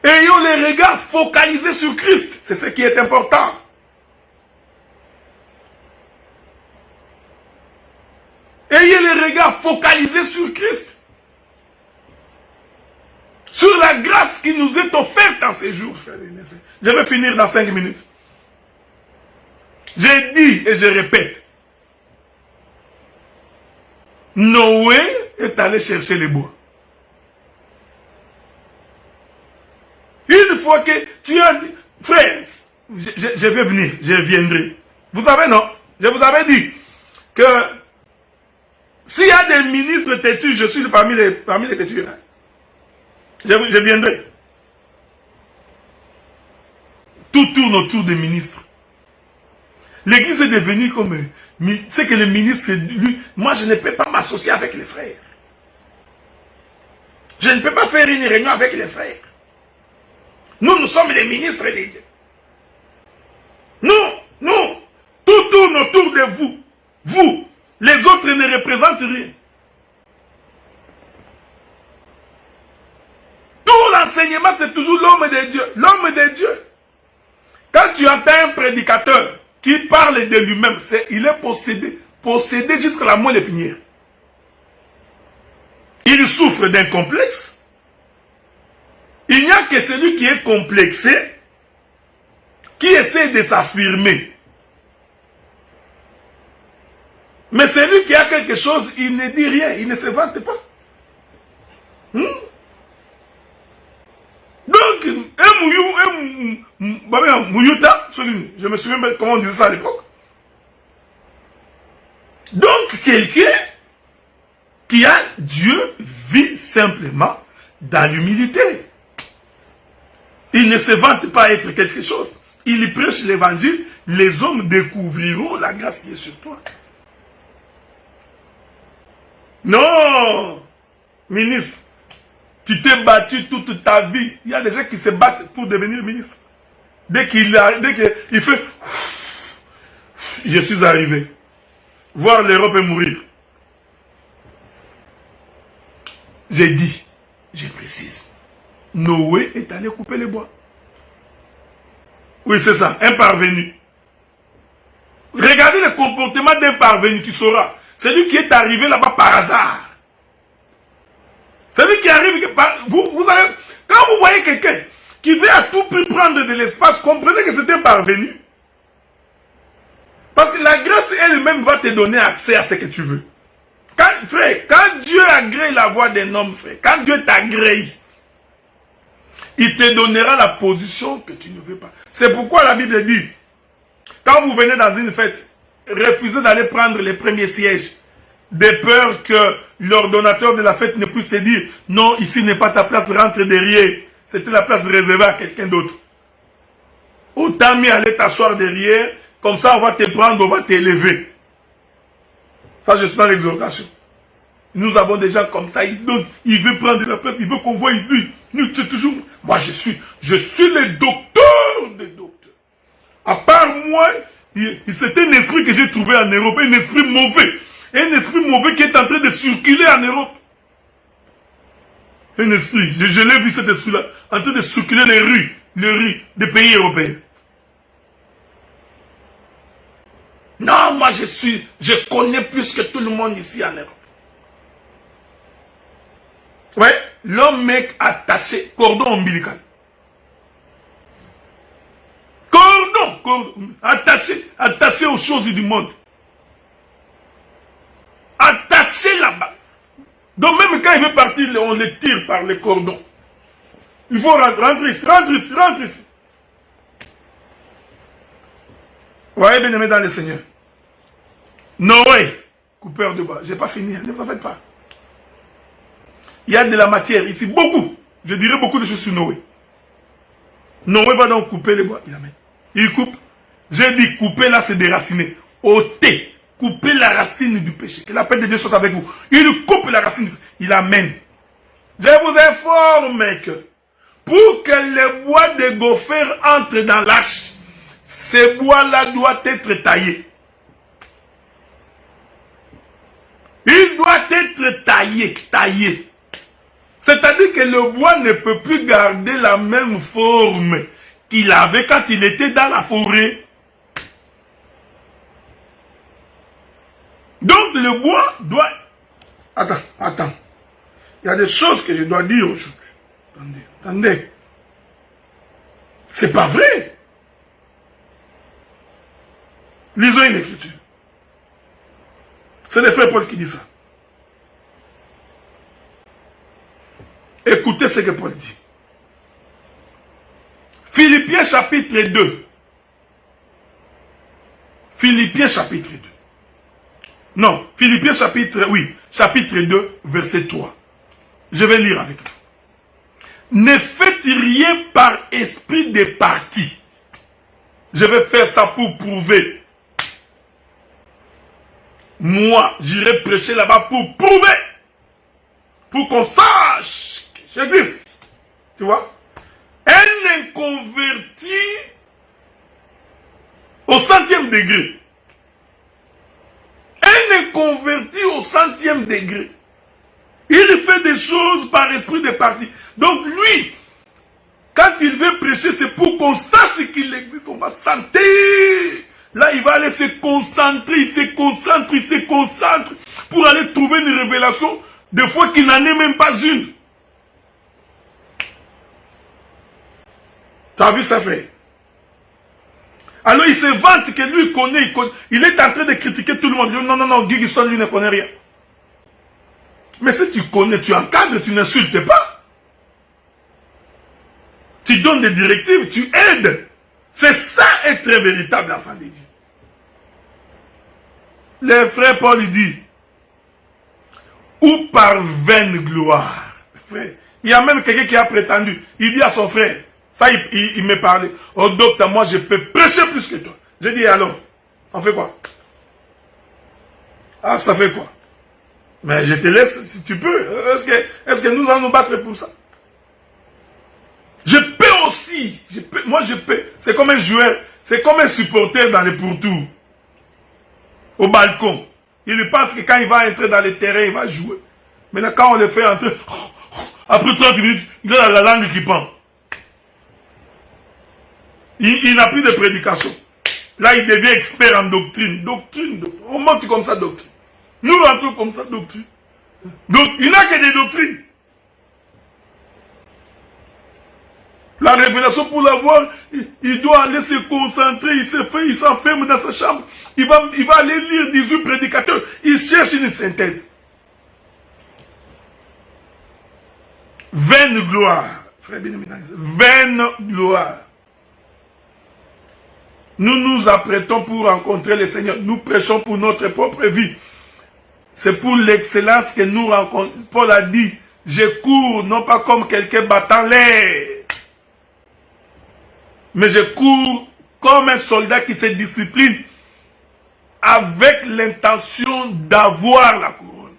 Ayons les regards focalisés sur Christ. C'est ce qui est important. Ayez les regards focalisés sur Christ. Sur la grâce qui nous est offerte en ces jours. Je vais finir dans 5 minutes. J'ai dit et je répète. Noé est allé chercher les bois. Une fois que tu as dit, frère, je vais venir, je viendrai. Vous savez, non? Je vous avais dit que s'il y a des ministres têtus, je suis parmi les têtus. Je viendrai. Tout tourne autour des ministres. L'église est devenue comme... C'est que le ministre, c'est lui. Moi, je ne peux pas m'associer avec les frères. Je ne peux pas faire une réunion avec les frères. Nous sommes les ministres de Dieu. Nous, tout tourne autour de vous. Vous, les autres ne représentent rien. Tout l'enseignement, c'est toujours l'homme de Dieu. L'homme de Dieu. Quand tu entends un prédicateur qui parle de lui-même, il est possédé jusqu'à la moelle épinière. Il souffre d'un complexe. Il n'y a que celui qui est complexé, qui essaie de s'affirmer. Mais celui qui a quelque chose, il ne dit rien, il ne se vante pas. Donc, Mouyuta, je me souviens comment on disait ça à l'époque. Donc, quelqu'un qui a Dieu vit simplement dans l'humilité. Il ne se vante pas être quelque chose. Il prêche l'évangile, les hommes découvriront la grâce qui est sur toi. Non, ministre, tu t'es battu toute ta vie. Il y a des gens qui se battent pour devenir ministre. Dès qu'il fait, je suis arrivé. Voir l'Europe mourir. J'ai dit, je précise, Noé est allé couper les bois. Oui, c'est ça, un parvenu. Regardez le comportement d'un parvenu, tu sauras. C'est lui qui est arrivé là-bas par hasard. C'est lui qui arrive par... Vous allez... Quand vous voyez quelqu'un qui veut à tout prix prendre de l'espace, comprenez que c'est un parvenu. Parce que la grâce elle-même va te donner accès à ce que tu veux. Quand Dieu agrée la voix d'un homme, frère, quand Dieu t'agrée, il te donnera la position que tu ne veux pas. C'est pourquoi la Bible dit, quand vous venez dans une fête, refusez d'aller prendre les premiers sièges, de peur que l'ordonnateur de la fête ne puisse te dire, non, ici n'est pas ta place, rentre derrière. C'était la place réservée à quelqu'un d'autre. Autant mieux aller t'asseoir derrière, comme ça on va te prendre, on va t'élever. Ça, je suis dans l'exhortation. Nous avons des gens comme ça, il veut prendre la place, il veut qu'on voie lui. Nous, c'est toujours... Moi, je suis le docteur des docteurs. À part moi, c'est un esprit que j'ai trouvé en Europe, un esprit mauvais. Un esprit mauvais qui est en train de circuler en Europe. Un esprit, je l'ai vu cet esprit-là, en train de circuler les rues des pays européens. Non, moi je connais plus que tout le monde ici en Europe. Ouais, l'homme est attaché, cordon ombilical. Cordon, attaché aux choses du monde. Attaché là-bas. Donc même quand il veut partir, on le tire par les cordons. Il faut rentrer ici. Vous voyez, bien aimé dans le Seigneur. Noé, coupeur de bois. Je n'ai pas fini, ne vous en faites pas. Il y a de la matière ici, beaucoup. Je dirais beaucoup de choses sur Noé. Noé va donc couper les bois. Il amène. Il coupe. J'ai dit couper là, c'est déraciner. Ôter. Couper la racine du péché. Que la paix de Dieu soit avec vous. Il coupe la racine. Il amène. Je vous informe que pour que les bois de gopher entrent dans l'arche, ces bois-là doivent être taillés. Il doit être taillé. C'est-à-dire que le bois ne peut plus garder la même forme qu'il avait quand il était dans la forêt. Donc le bois doit... Attends. Il y a des choses que je dois dire aujourd'hui. Attendez. C'est pas vrai. Lisons une écriture. C'est le frère Paul qui dit ça. Écoutez ce que Paul dit. Philippiens chapitre 2. Philippiens chapitre 2. Non, Philippiens chapitre 2, verset 3. Je vais lire avec vous. Ne faites rien par esprit de parti. Je vais faire ça pour prouver. Moi, j'irai prêcher là-bas pour prouver. Pour qu'on sache que j'existe. Tu vois? Un inconverti au 100e degré. Un inconverti au 100e degré. Il fait des choses par esprit de parti. Donc lui, quand il veut prêcher, c'est pour qu'on sache qu'il existe. On va sentir. Là, il va aller se concentrer, il se concentre pour aller trouver une révélation, des fois qu'il n'en est même pas une. Tu as vu ça fait? Alors il se vante que lui connaît, il est en train de critiquer tout le monde. Il dit, non, Guy Guston, lui ne connaît rien. Mais si tu connais, tu encadres, tu n'insultes pas. Tu donnes des directives, tu aides. C'est ça être véritable enfant de Dieu. Le frère Paul dit, ou par vaine gloire. Frère, il y a même quelqu'un qui a prétendu, il dit à son frère, ça il me parlait, oh docteur, moi je peux prêcher plus que toi. J'ai dit alors, on fait quoi? Ah, ça fait quoi? Mais je te laisse si tu peux. Est-ce que nous allons nous battre pour ça? Je peux aussi. Moi je peux. C'est comme un joueur, c'est comme un supporter dans les pourtours. Au balcon. Il pense que quand il va entrer dans le terrain, il va jouer. Maintenant quand on le fait entrer, après 30 minutes, il a la langue qui pend. Il n'a plus de prédication. Là, il devient expert en doctrine. Doctrine. On monte comme ça, doctrine. Nous rentrons comme ça, doctrine. Donc, il n'a que des doctrines. La révélation, pour l'avoir, il doit aller se concentrer, il s'enferme dans sa chambre. Il va aller lire 18 prédicateurs. Il cherche une synthèse. Vaine gloire. Frère Bénémin, vaine gloire. Nous nous apprêtons pour rencontrer le Seigneur. Nous prêchons pour notre propre vie. C'est pour l'excellence que nous rencontrons. Paul a dit, je cours non pas comme quelqu'un battant l'air, mais je cours comme un soldat qui se discipline avec l'intention d'avoir la couronne.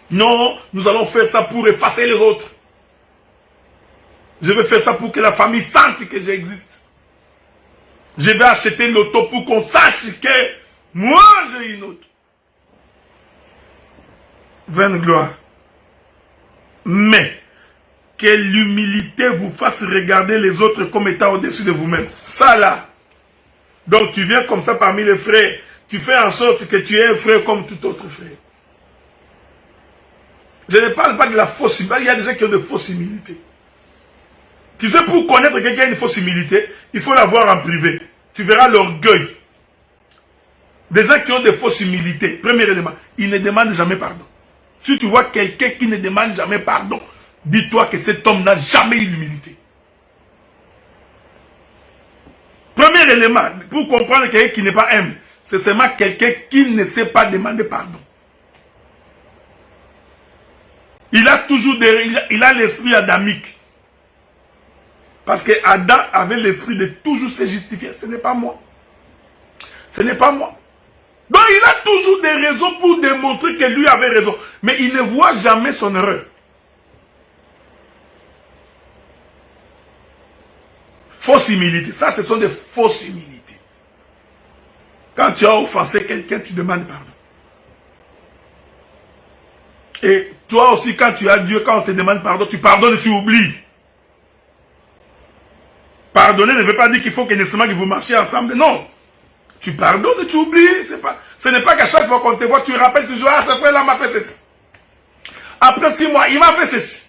Non, nous allons faire ça pour effacer les autres. Je vais faire ça pour que la famille sente que j'existe. Je vais acheter l'auto pour qu'on sache que moi j'ai une auto. Vaine gloire. Mais que l'humilité vous fasse regarder les autres comme étant au-dessus de vous-même. Ça là. Donc tu viens comme ça parmi les frères. Tu fais en sorte que tu es un frère comme tout autre frère. Je ne parle pas de la fausse humilité. Il y a des gens qui ont de fausses humilités. Tu sais, pour connaître quelqu'un qui a une fausse humilité, il faut l'avoir en privé. Tu verras l'orgueil. Des gens qui ont de fausses humilités, premier élément, ils ne demandent jamais pardon. Si tu vois quelqu'un qui ne demande jamais pardon, dis-toi que cet homme n'a jamais eu l'humilité. Premier élément, pour comprendre quelqu'un qui n'est pas humble, c'est seulement quelqu'un qui ne sait pas demander pardon. Il a toujours il a l'esprit adamique. Parce que Adam avait l'esprit de toujours se justifier. Ce n'est pas moi. Ce n'est pas moi. Donc il a toujours des raisons pour démontrer que lui avait raison. Mais il ne voit jamais son erreur. Fausse humilité. Ça, ce sont des fausses humilités. Quand tu as offensé quelqu'un, tu demandes pardon. Et toi aussi, quand tu as Dieu, quand on te demande pardon, tu pardonnes et tu oublies. Pardonner ne veut pas dire qu'il faut que nécessairement que vous marchiez ensemble. Non. Tu pardonnes et tu oublies. Ce n'est pas qu'à chaque fois qu'on te voit, tu rappelles toujours, ah, ce frère-là m'a fait ceci. Après 6 mois, il m'a fait ceci.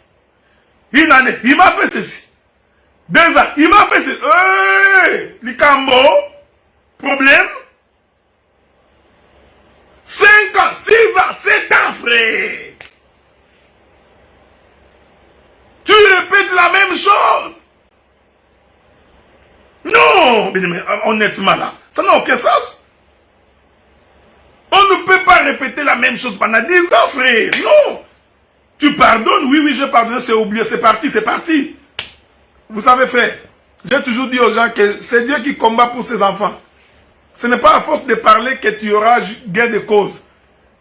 Une année, il m'a fait ceci. 2 ans, il m'a fait ceci. Hey, Likambo, problème. 5 ans, 6 ans, 7 ans, frère. bien aimé, honnêtement là, ça n'a aucun sens. On ne peut pas répéter la même chose pendant 10 ans, frère. Non. Tu pardonnes, oui, oui, je pardonne, c'est oublié, c'est parti, c'est parti. Vous savez, frère, j'ai toujours dit aux gens que c'est Dieu qui combat pour ses enfants. Ce n'est pas à force de parler que tu auras gain de cause.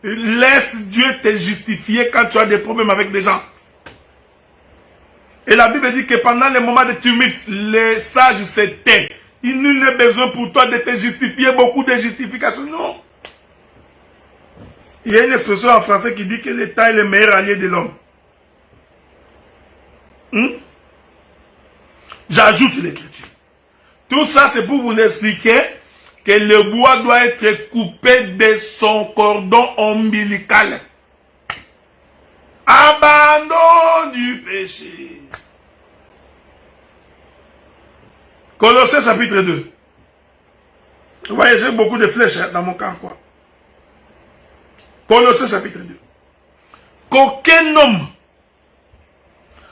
Laisse Dieu te justifier quand tu as des problèmes avec des gens. Et la Bible dit que pendant les moments de tumulte, les sages se taisent. Il n'est besoin pour toi de te justifier, beaucoup de justifications. Non. Il y a une expression en français qui dit que l'État est le meilleur allié de l'homme. J'ajoute l'écriture. Tout ça, c'est pour vous expliquer que le bois doit être coupé de son cordon ombilical. Abandon du péché. Colossiens chapitre 2. Vous voyez, j'ai beaucoup de flèches dans mon camp, quoi. Colossiens chapitre 2. Qu'aucun homme,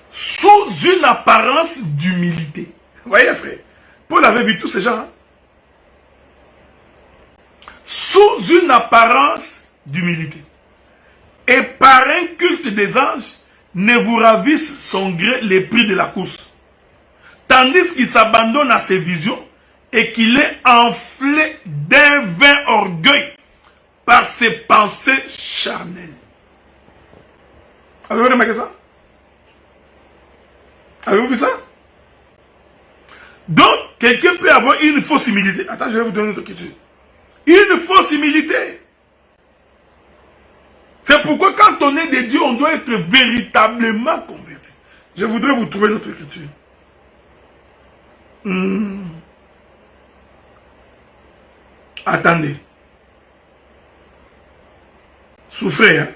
sous une apparence d'humilité. Vous voyez, frère, Paul avait vu tous ces gens. Sous une apparence d'humilité. Et par un culte des anges, ne vous ravisse son gré les prix de la course. Tandis qu'il s'abandonne à ses visions et qu'il est enflé d'un vain orgueil par ses pensées charnelles. Avez-vous remarqué ça? Avez-vous vu ça? Donc, quelqu'un peut avoir une fausse humilité. Attends, je vais vous donner une autre question. Une fausse humilité. C'est pourquoi quand on est des dieux, on doit être véritablement converti. Je voudrais vous trouver notre écriture. Attendez. Souffrez, hein.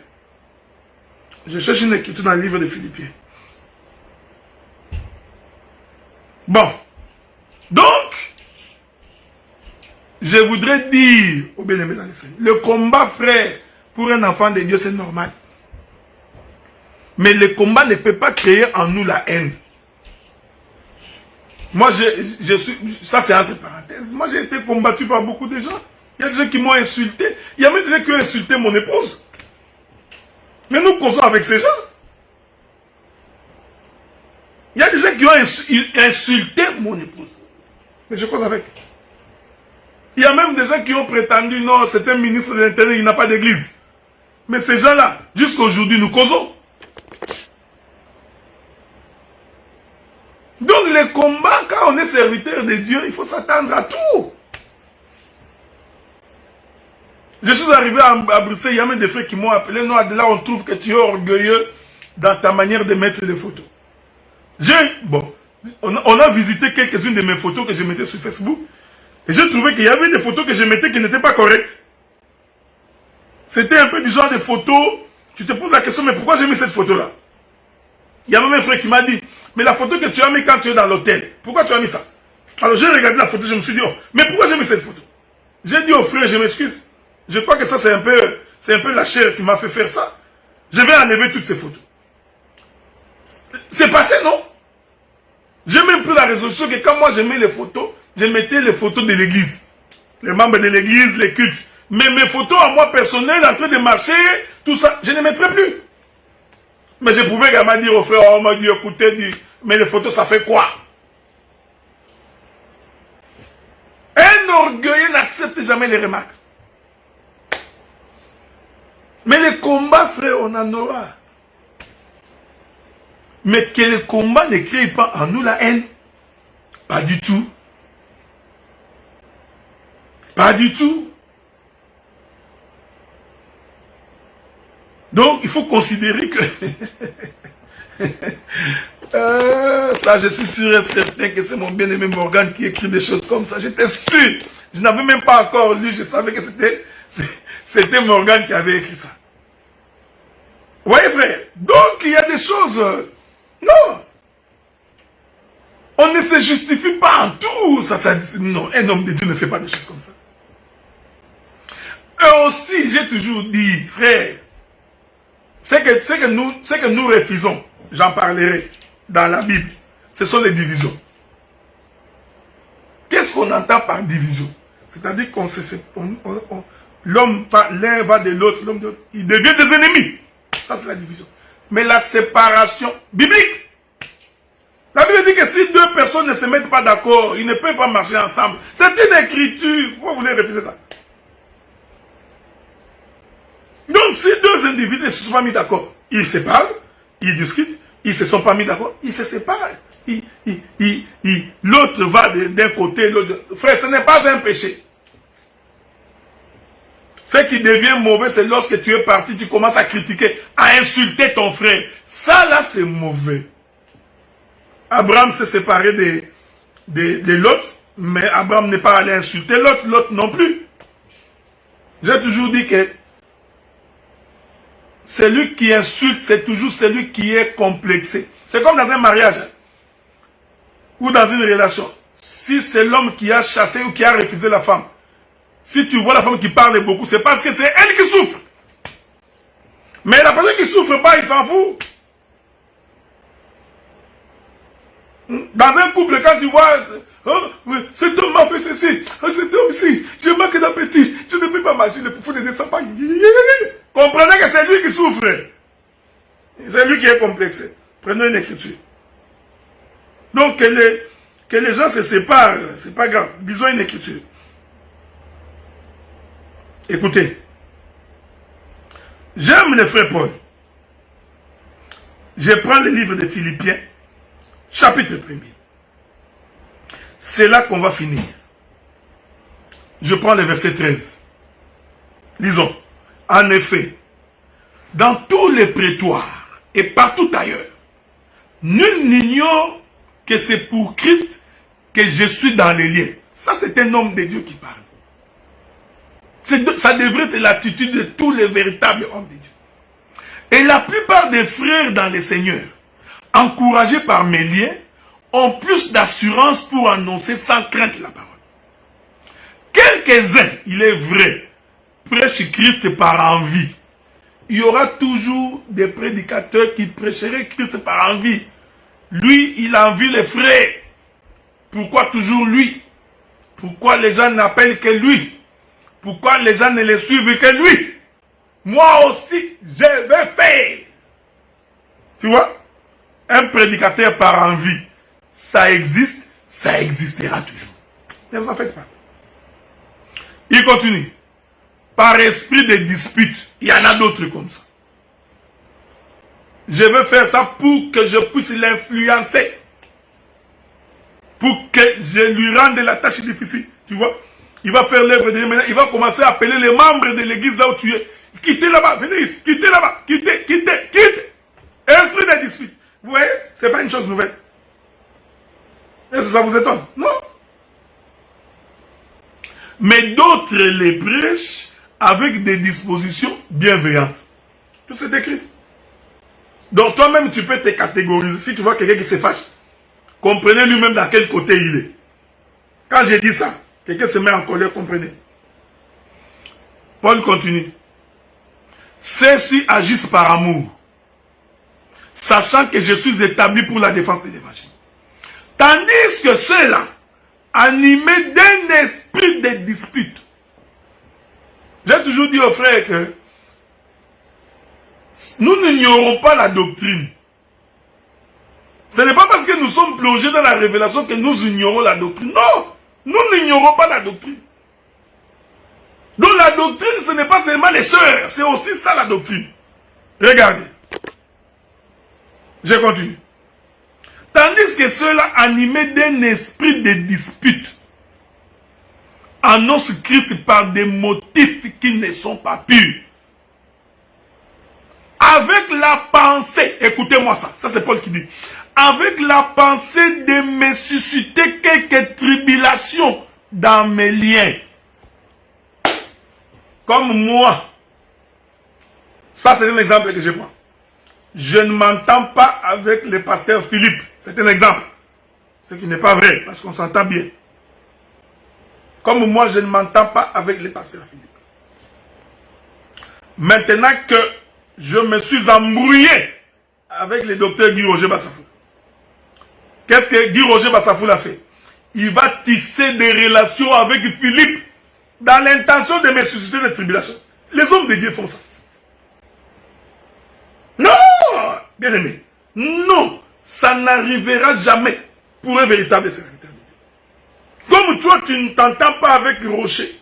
Je cherche une écriture dans le livre de Philippiens. Bon. Donc, je voudrais dire au bien-aimé dans le Seigneur, le combat, frère, pour un enfant de Dieu, c'est normal. Mais le combat ne peut pas créer en nous la haine. Moi, je suis... Ça, c'est entre parenthèses. Moi, j'ai été combattu par beaucoup de gens. Il y a des gens qui m'ont insulté. Il y a même des gens qui ont insulté mon épouse. Mais nous causons avec ces gens. Il y a des gens qui ont insulté mon épouse. Mais je cause avec. Il y a même des gens qui ont prétendu, non, c'est un ministre de l'Intérieur, il n'a pas d'église. Mais ces gens-là, jusqu'à aujourd'hui, nous causons. Donc les combats, quand on est serviteur de Dieu, il faut s'attendre à tout. Je suis arrivé à Bruxelles, il y a même des frères qui m'ont appelé. Non, là on trouve que tu es orgueilleux dans ta manière de mettre les photos. Bon, on a visité quelques-unes de mes photos que je mettais sur Facebook. Et j'ai trouvé qu'il y avait des photos que je mettais qui n'étaient pas correctes. C'était un peu du genre de photos, tu te poses la question, mais pourquoi j'ai mis cette photo-là? Il y a même un frère qui m'a dit, mais la photo que tu as mis quand tu es dans l'hôtel, pourquoi tu as mis ça? Alors j'ai regardé la photo, je me suis dit, oh, mais pourquoi j'ai mis cette photo? J'ai dit au frère, je m'excuse. Je crois que ça c'est un peu la chair qui m'a fait faire ça. Je vais enlever toutes ces photos. C'est passé, non? J'ai même pris la résolution que quand moi je mets les photos, je mettais les photos de l'église. Les membres de l'église, les cultes. Mais mes photos à moi personnelles, en train de marcher, tout ça, je ne mettrai plus. Mais je pouvais également dire au frère, oh m'a dit, écoutez, mais les photos, ça fait quoi? Un orgueilleux n'accepte jamais les remarques. Mais les combats, frère, on en aura. Mais que le combat ne crée pas en nous la haine. Pas du tout. Pas du tout. Donc, il faut considérer que... ça, je suis sûr et certain que c'est mon bien-aimé Morgan qui écrit des choses comme ça. J'étais sûr. Je n'avais même pas encore lu. Je savais que c'était Morgan qui avait écrit ça. Vous voyez, frère? Donc, il y a des choses... Non. On ne se justifie pas en tout. Non, un homme de Dieu ne fait pas des choses comme ça. Et aussi, j'ai toujours dit, frère, ce que nous refusons, j'en parlerai dans la Bible, ce sont les divisions. qu'est-ce qu'on entend par division? C'est-à-dire qu'on l'homme, l'un va de l'autre, l'homme de l'autre, ils deviennent des ennemis. Ça, c'est la division. Mais la séparation biblique, la Bible dit que si deux personnes ne se mettent pas d'accord, ils ne peuvent pas marcher ensemble. C'est une écriture. Pourquoi vous voulez refuser ça? Donc, si deux individus ne se sont pas mis d'accord, ils se parlent, ils discutent, ils ne se sont pas mis d'accord, ils se séparent. L'autre va d'un côté, l'autre... Frère, ce n'est pas un péché. Ce qui devient mauvais, c'est lorsque tu es parti, tu commences à critiquer, à insulter ton frère. Ça, là, c'est mauvais. Abraham s'est séparé de l'autre, mais Abraham n'est pas allé insulter l'autre, l'autre non plus. J'ai toujours dit que celui qui insulte, c'est toujours celui qui est complexé. C'est comme dans un mariage, hein, ou dans une relation. Si c'est l'homme qui a chassé ou qui a refusé la femme, si tu vois la femme qui parle beaucoup, c'est parce que c'est elle qui souffre. Mais la personne qui ne souffre pas, il s'en fout. Dans un couple, quand tu vois, cet homme m'a fait ceci, cet homme ici, je manque d'appétit, je ne peux pas manger, le foufou ne descend pas. Comprenez que c'est lui qui souffre. C'est lui qui est complexé. Prenez une écriture. Donc, que les gens se séparent, c'est pas grave. Disons une écriture. Écoutez. J'aime le frère Paul. Je prends le livre de Philippiens, chapitre 1er. C'est là qu'on va finir. Je prends le verset 13. Lisons. En effet, dans tous les prétoires et partout ailleurs, nul n'ignore que c'est pour Christ que je suis dans les liens. Ça, c'est un homme de Dieu qui parle. Ça devrait être l'attitude de tous les véritables hommes de Dieu. Et la plupart des frères dans le Seigneur, encouragés par mes liens, ont plus d'assurance pour annoncer sans crainte la parole. Quelques-uns, il est vrai, prêchent Christ par envie. Il y aura toujours des prédicateurs qui prêcheraient Christ par envie. Lui, il envie les frères. Pourquoi toujours lui? Pourquoi les gens n'appellent que lui? Pourquoi les gens ne les suivent que lui? Moi aussi, je vais faire. Tu vois? Un prédicateur par envie, ça existe, ça existera toujours. Ne vous en faites pas. Il continue. Par esprit de dispute, il y en a d'autres comme ça. Je veux faire ça pour que je puisse l'influencer. Pour que je lui rende la tâche difficile. Tu vois? Il va faire l'œuvre de Dieu. Maintenant, il va commencer à appeler les membres de l'église là où tu es. Quittez là-bas, venez ici, quittez là-bas, quittez. Esprit de dispute. Vous voyez? Ce n'est pas une chose nouvelle. Est-ce que ça vous étonne? Non. Mais d'autres les prêchent avec des dispositions bienveillantes. Tout c'est écrit. Donc toi-même, tu peux te catégoriser. Si tu vois quelqu'un qui se fâche, comprenez lui-même dans quel côté il est. Quand j'ai dit ça, quelqu'un se met en colère, comprenez. Paul continue. Ceux-ci agissent par amour, sachant que je suis établi pour la défense de l'évangile. Tandis que ceux-là, animés d'un esprit de dispute. J'ai toujours dit aux frères que nous n'ignorons pas la doctrine. Ce n'est pas parce que nous sommes plongés dans la révélation que nous ignorons la doctrine. Non, nous n'ignorons pas la doctrine. Donc la doctrine, ce n'est pas seulement les sœurs, c'est aussi ça la doctrine. Regardez. Je continue. Tandis que ceux-là, animés d'un esprit de dispute, annoncent Christ par des motifs qui ne sont pas purs. Avec la pensée, écoutez-moi ça, ça c'est Paul qui dit, avec la pensée de me susciter quelques tribulations dans mes liens. Comme moi, ça c'est un exemple que je prends. Je ne m'entends pas avec le pasteur Philippe. C'est un exemple. Ce qui n'est pas vrai, parce qu'on s'entend bien. Comme moi, je ne m'entends pas avec le pasteur Philippe. Maintenant que je me suis embrouillé avec le docteur Guy Roger Bassafou. Qu'est-ce que Guy Roger Bassafou a fait? il va tisser des relations avec Philippe dans l'intention de me susciter des tribulations. Les hommes de Dieu font ça. Non, bien aimé, non, ça n'arrivera jamais pour un véritable serviteur de Dieu. Comme toi, tu ne t'entends pas avec Rocher,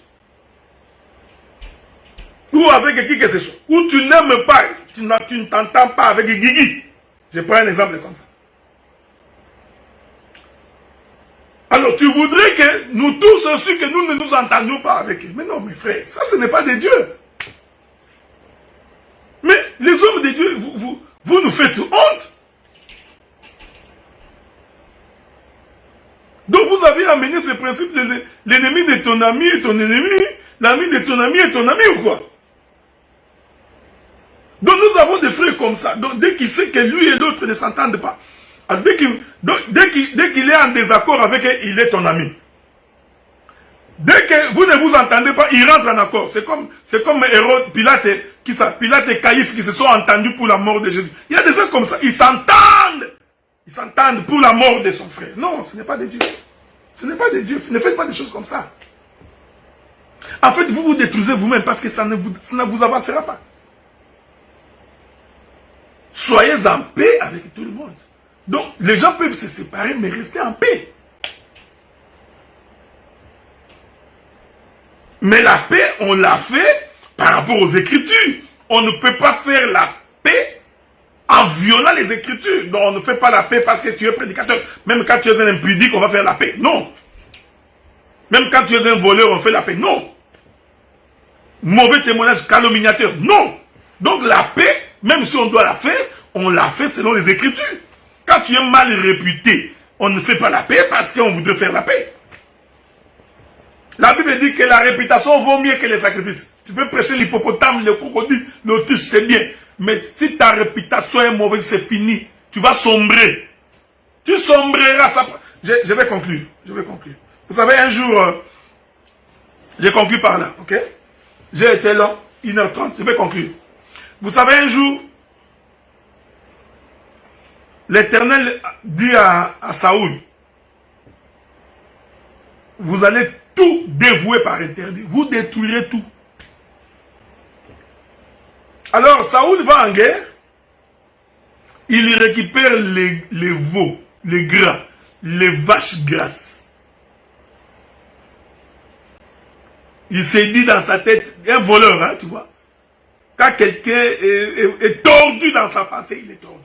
ou avec qui que ce soit, ou tu n'aimes pas, tu ne t'entends pas avec Guigui. Je prends un exemple comme ça. Alors, tu voudrais que nous tous aussi, que nous ne nous entendions pas avec eux. Mais non, mes frères, ça, ce n'est pas de Dieu. Mais les hommes de Dieu, vous nous faites honte. Donc, vous avez amené ce principe de l'ennemi de ton ami est ton ennemi, l'ami de ton ami est ton ami ou quoi? Donc, nous avons des frères comme ça. Donc, dès qu'il sait que lui et l'autre ne s'entendent pas, dès qu'il est en désaccord avec eux, il est ton ami. Dès que vous ne vous entendez pas, il rentre en accord. C'est comme Hérode, Pilate et Caïphe qui se sont entendus pour la mort de Jésus. Il y a des gens comme ça, ils s'entendent. Ils s'entendent pour la mort de son frère. Non, ce n'est pas de Dieu. Ce n'est pas de Dieu. Ne faites pas des choses comme ça. En fait, vous vous détruisez vous-même parce que ça ne vous avancera pas. Soyez en paix avec tout le monde. Donc, les gens peuvent se séparer, mais rester en paix. Mais la paix, on l'a fait par rapport aux Écritures. On ne peut pas faire la paix en violant les Écritures. Donc, on ne fait pas la paix parce que tu es prédicateur. Même quand tu es un impudique, on va faire la paix. Non. Même quand tu es un voleur, on fait la paix. Non. Mauvais témoignage, calomniateur. Non. Donc, la paix, même si on doit la faire, on la fait selon les Écritures. Quand tu es mal réputé, on ne fait pas la paix parce qu'on voudrait faire la paix. La Bible dit que la réputation vaut mieux que les sacrifices. Tu peux prêcher l'hippopotame, le crocodile, l'autruche, c'est bien. Mais si ta réputation est mauvaise, c'est fini. Tu vas sombrer. Tu sombreras. Ça... Je vais conclure. Je vais conclure. Vous savez, un jour, j'ai conclu par là, ok? J'ai été long, 1h30, je vais conclure. Vous savez, un jour, l'Éternel dit à Saoul, vous allez tout dévouer par interdit. Vous détruirez tout. Alors, Saoul va en guerre. Il récupère les veaux, les gras, les vaches grasses. Il s'est dit dans sa tête, un voleur, hein, tu vois. Quand quelqu'un est tordu dans sa pensée, il est tordu.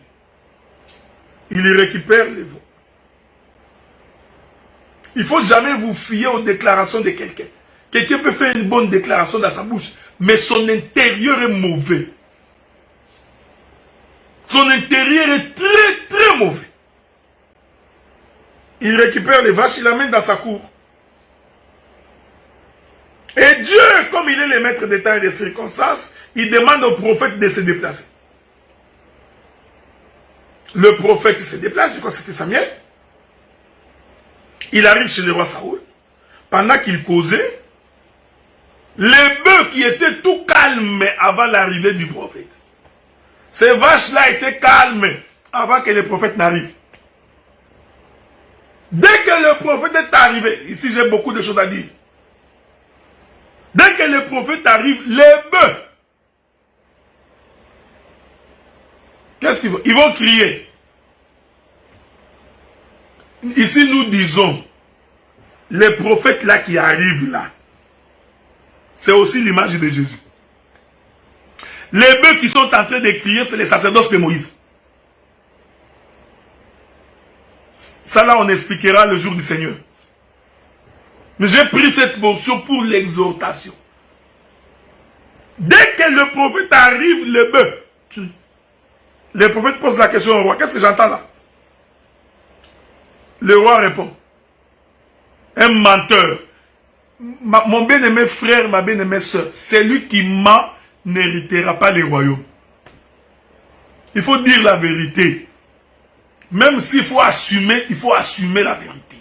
Il récupère les veaux. Il ne faut jamais vous fier aux déclarations de quelqu'un. Quelqu'un peut faire une bonne déclaration dans sa bouche, mais son intérieur est mauvais. Son intérieur est très, très mauvais. Il récupère les vaches, il l'amène dans sa cour. Et Dieu, comme il est le maître des temps et des circonstances, il demande au prophète de se déplacer. Le prophète se déplace, je crois que c'était Samuel. Il arrive chez le roi Saoul. Pendant qu'il causait, les bœufs qui étaient tout calmes avant l'arrivée du prophète. Ces vaches-là étaient calmes avant que le prophète n'arrive. Dès que le prophète est arrivé, ici j'ai beaucoup de choses à dire. Dès que le prophète arrive, les bœufs, qu'est-ce qu'ils vont? Ils vont crier. Ici nous disons, les prophètes là qui arrivent là, c'est aussi l'image de Jésus. Les bœufs qui sont en train de crier, c'est les sacerdoces de Moïse. Ça là, on expliquera le jour du Seigneur. Mais j'ai pris cette portion pour l'exhortation. Dès que le prophète arrive, le bœuf crie. Le prophète pose la question au roi. Qu'est-ce que j'entends là? Le roi répond. Un menteur. Mon bien-aimé frère, ma bien-aimée soeur, celui qui ment n'héritera pas les royaumes. Il faut dire la vérité. Même s'il faut assumer, il faut assumer la vérité.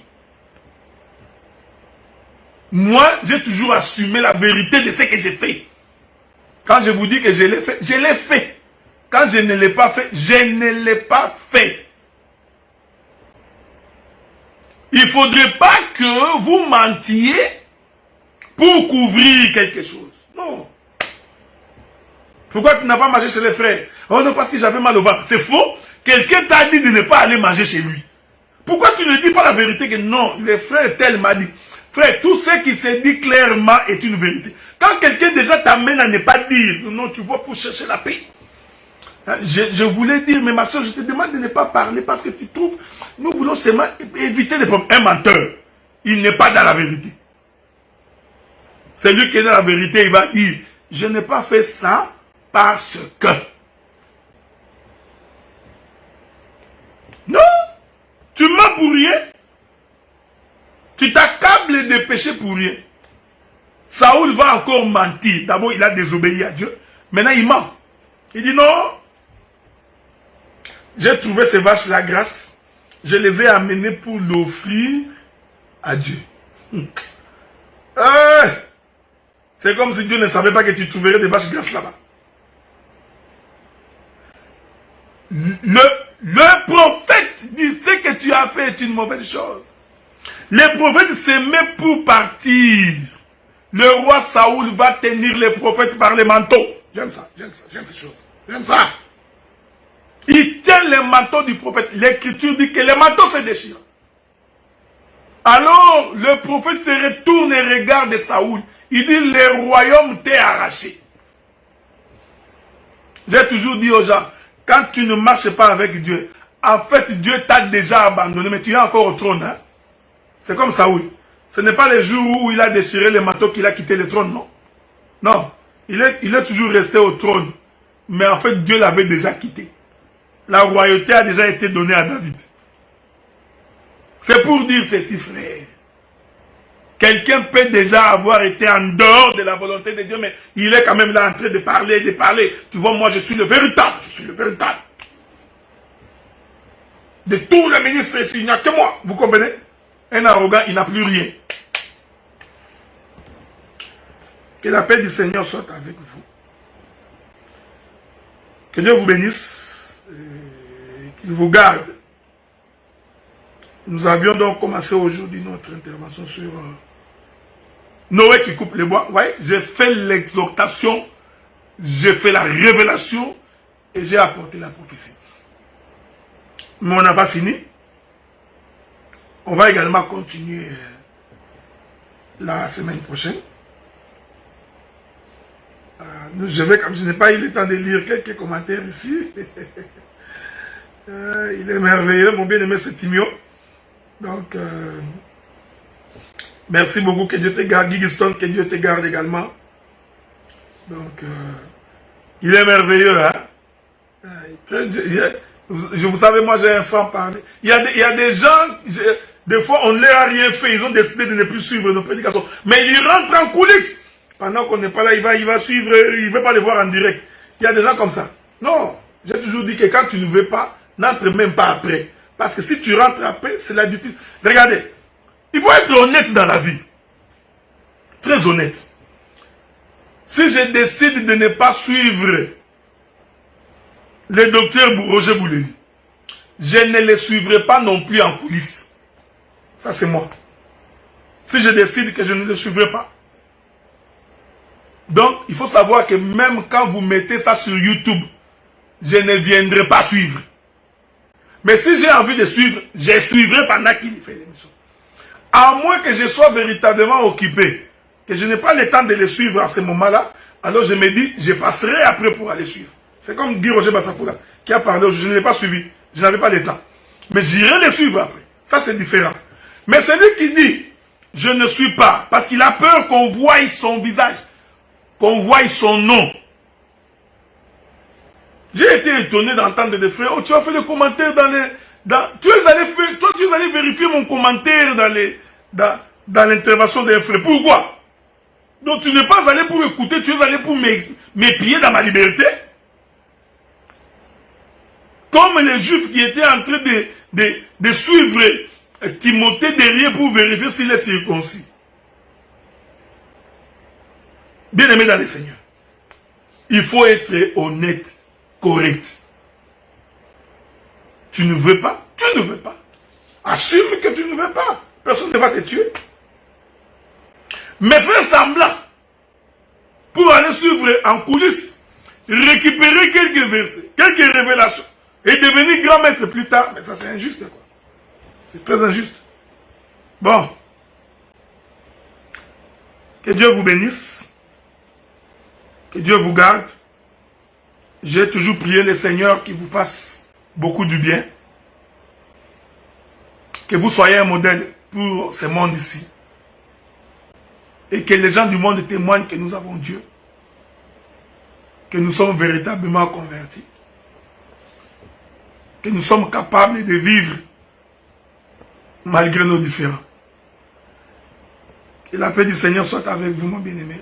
Moi, j'ai toujours assumé la vérité de ce que j'ai fait. Quand je vous dis que je l'ai fait, je l'ai fait. Quand je ne l'ai pas fait, je ne l'ai pas fait. Il ne faudrait pas que vous mentiez pour couvrir quelque chose. Non. Pourquoi tu n'as pas mangé chez les frères? Oh non, parce que j'avais mal au ventre. C'est faux. Quelqu'un t'a dit de ne pas aller manger chez lui. Pourquoi tu ne dis pas la vérité que non, les frères tel m'a dit. Frère, tout ce qui se dit clairement est une vérité. Quand quelqu'un déjà t'amène à ne pas dire, non, tu vois, pour chercher la paix. Je voulais dire, mais ma soeur, je te demande de ne pas parler parce que tu trouves, nous voulons seulement éviter les problèmes. Un menteur, il n'est pas dans la vérité. C'est lui qui est dans la vérité, il va dire, je n'ai pas fait ça parce que. Non, tu mens pour rien. Tu t'accables de péché pour rien. Saoul va encore mentir. D'abord, il a désobéi à Dieu. Maintenant, il ment. Il dit non. J'ai trouvé ces vaches la grâce. Je les ai amenées pour l'offrir à Dieu. C'est comme si Dieu ne savait pas que tu trouverais des vaches grasses là-bas. Le prophète dit ce que tu as fait est une mauvaise chose. Les prophètes s'aimaient pour partir. Le roi Saoul va tenir les prophètes par les manteaux. J'aime ça, j'aime ces choses. J'aime ça. Il tient les manteaux du prophète. L'écriture dit que les manteaux se déchirent. Alors, le prophète se retourne et regarde Saoul. Il dit, le royaume t'est arraché. J'ai toujours dit aux gens, quand tu ne marches pas avec Dieu, en fait, Dieu t'a déjà abandonné, mais tu es encore au trône. Hein? C'est comme Saoul. Ce n'est pas les jours où il a déchiré les manteaux qu'il a quitté le trône, non. Non, il est toujours resté au trône. Mais en fait, Dieu l'avait déjà quitté. La royauté a déjà été donnée à David. C'est pour dire ceci, frère. Quelqu'un peut déjà avoir été en dehors de la volonté de Dieu, mais il est quand même là en train de parler, de parler. Tu vois, moi, je suis le véritable. Je suis le véritable. De tous les ministres ici, il n'y a que moi. Vous comprenez? Un arrogant, il n'a plus rien. Que la paix du Seigneur soit avec vous. Que Dieu vous bénisse. Qu'il vous garde. Nous avions donc commencé aujourd'hui notre intervention sur Noé qui coupe les bois. Vous voyez, j'ai fait l'exhortation, j'ai fait la révélation et j'ai apporté la prophétie. Mais on n'a pas fini. On va également continuer la semaine prochaine. Je n'ai pas eu le temps de lire quelques commentaires ici. Il est merveilleux, mon bien-aimé c'est Timio. Donc, merci beaucoup, que Dieu te garde, Gigiston, que Dieu te garde également. Donc, il est merveilleux, hein. Vous savez, moi j'ai un franc parler. Il y a des gens, des fois on ne leur a rien fait, ils ont décidé de ne plus suivre nos prédications. Mais ils rentrent en coulisses. Pendant qu'on n'est pas là, il va suivre, il ne veut pas les voir en direct. Il y a des gens comme ça. Non, j'ai toujours dit que quand tu ne veux pas, n'entre même pas après. Parce que si tu rentres après, c'est la duplicité. Regardez, il faut être honnête dans la vie. Très honnête. Si je décide de ne pas suivre le docteur Roger Bouleli, je ne le suivrai pas non plus en coulisses. Ça, c'est moi. Si je décide que je ne le suivrai pas. Donc, il faut savoir que même quand vous mettez ça sur YouTube, je ne viendrai pas suivre. Mais si j'ai envie de suivre, je suivrai pendant qu'il fait l'émission. À moins que je sois véritablement occupé, que je n'ai pas le temps de les suivre à ce moment-là, alors je me dis, je passerai après pour aller suivre. C'est comme Guy Roger Bassapoula, qui a parlé, je ne l'ai pas suivi, je n'avais pas le temps. Mais j'irai les suivre après. Ça, c'est différent. Mais celui qui dit, je ne suis pas, parce qu'il a peur qu'on voie son visage, qu'on voie son nom. J'ai été étonné d'entendre des frères, oh, tu as fait des commentaires dans les... tu es allé vérifier mon commentaire dans l'intervention des frères. Pourquoi? Donc tu n'es pas allé pour écouter, tu es allé pour m'épier dans ma liberté. Comme les Juifs qui étaient en train de suivre Timothée derrière pour vérifier s'il est circoncis. Bien aimé dans le Seigneur, il faut être honnête, correct. Tu ne veux pas, tu ne veux pas. Assume que tu ne veux pas. personne ne va te tuer. Mais faire semblant pour aller suivre en coulisses, récupérer quelques versets, quelques révélations et devenir grand maître plus tard, mais ça c'est injuste quoi. C'est très injuste. Bon. Que Dieu vous bénisse. Que Dieu vous garde. J'ai toujours prié le Seigneur qui vous fasse beaucoup du bien. Que vous soyez un modèle pour ce monde ici. Et que les gens du monde témoignent que nous avons Dieu. Que nous sommes véritablement convertis. Que nous sommes capables de vivre malgré nos différends. Que la paix du Seigneur soit avec vous, mon bien-aimé.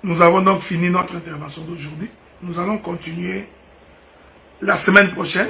Nous avons donc fini notre intervention d'aujourd'hui. Nous allons continuer la semaine prochaine.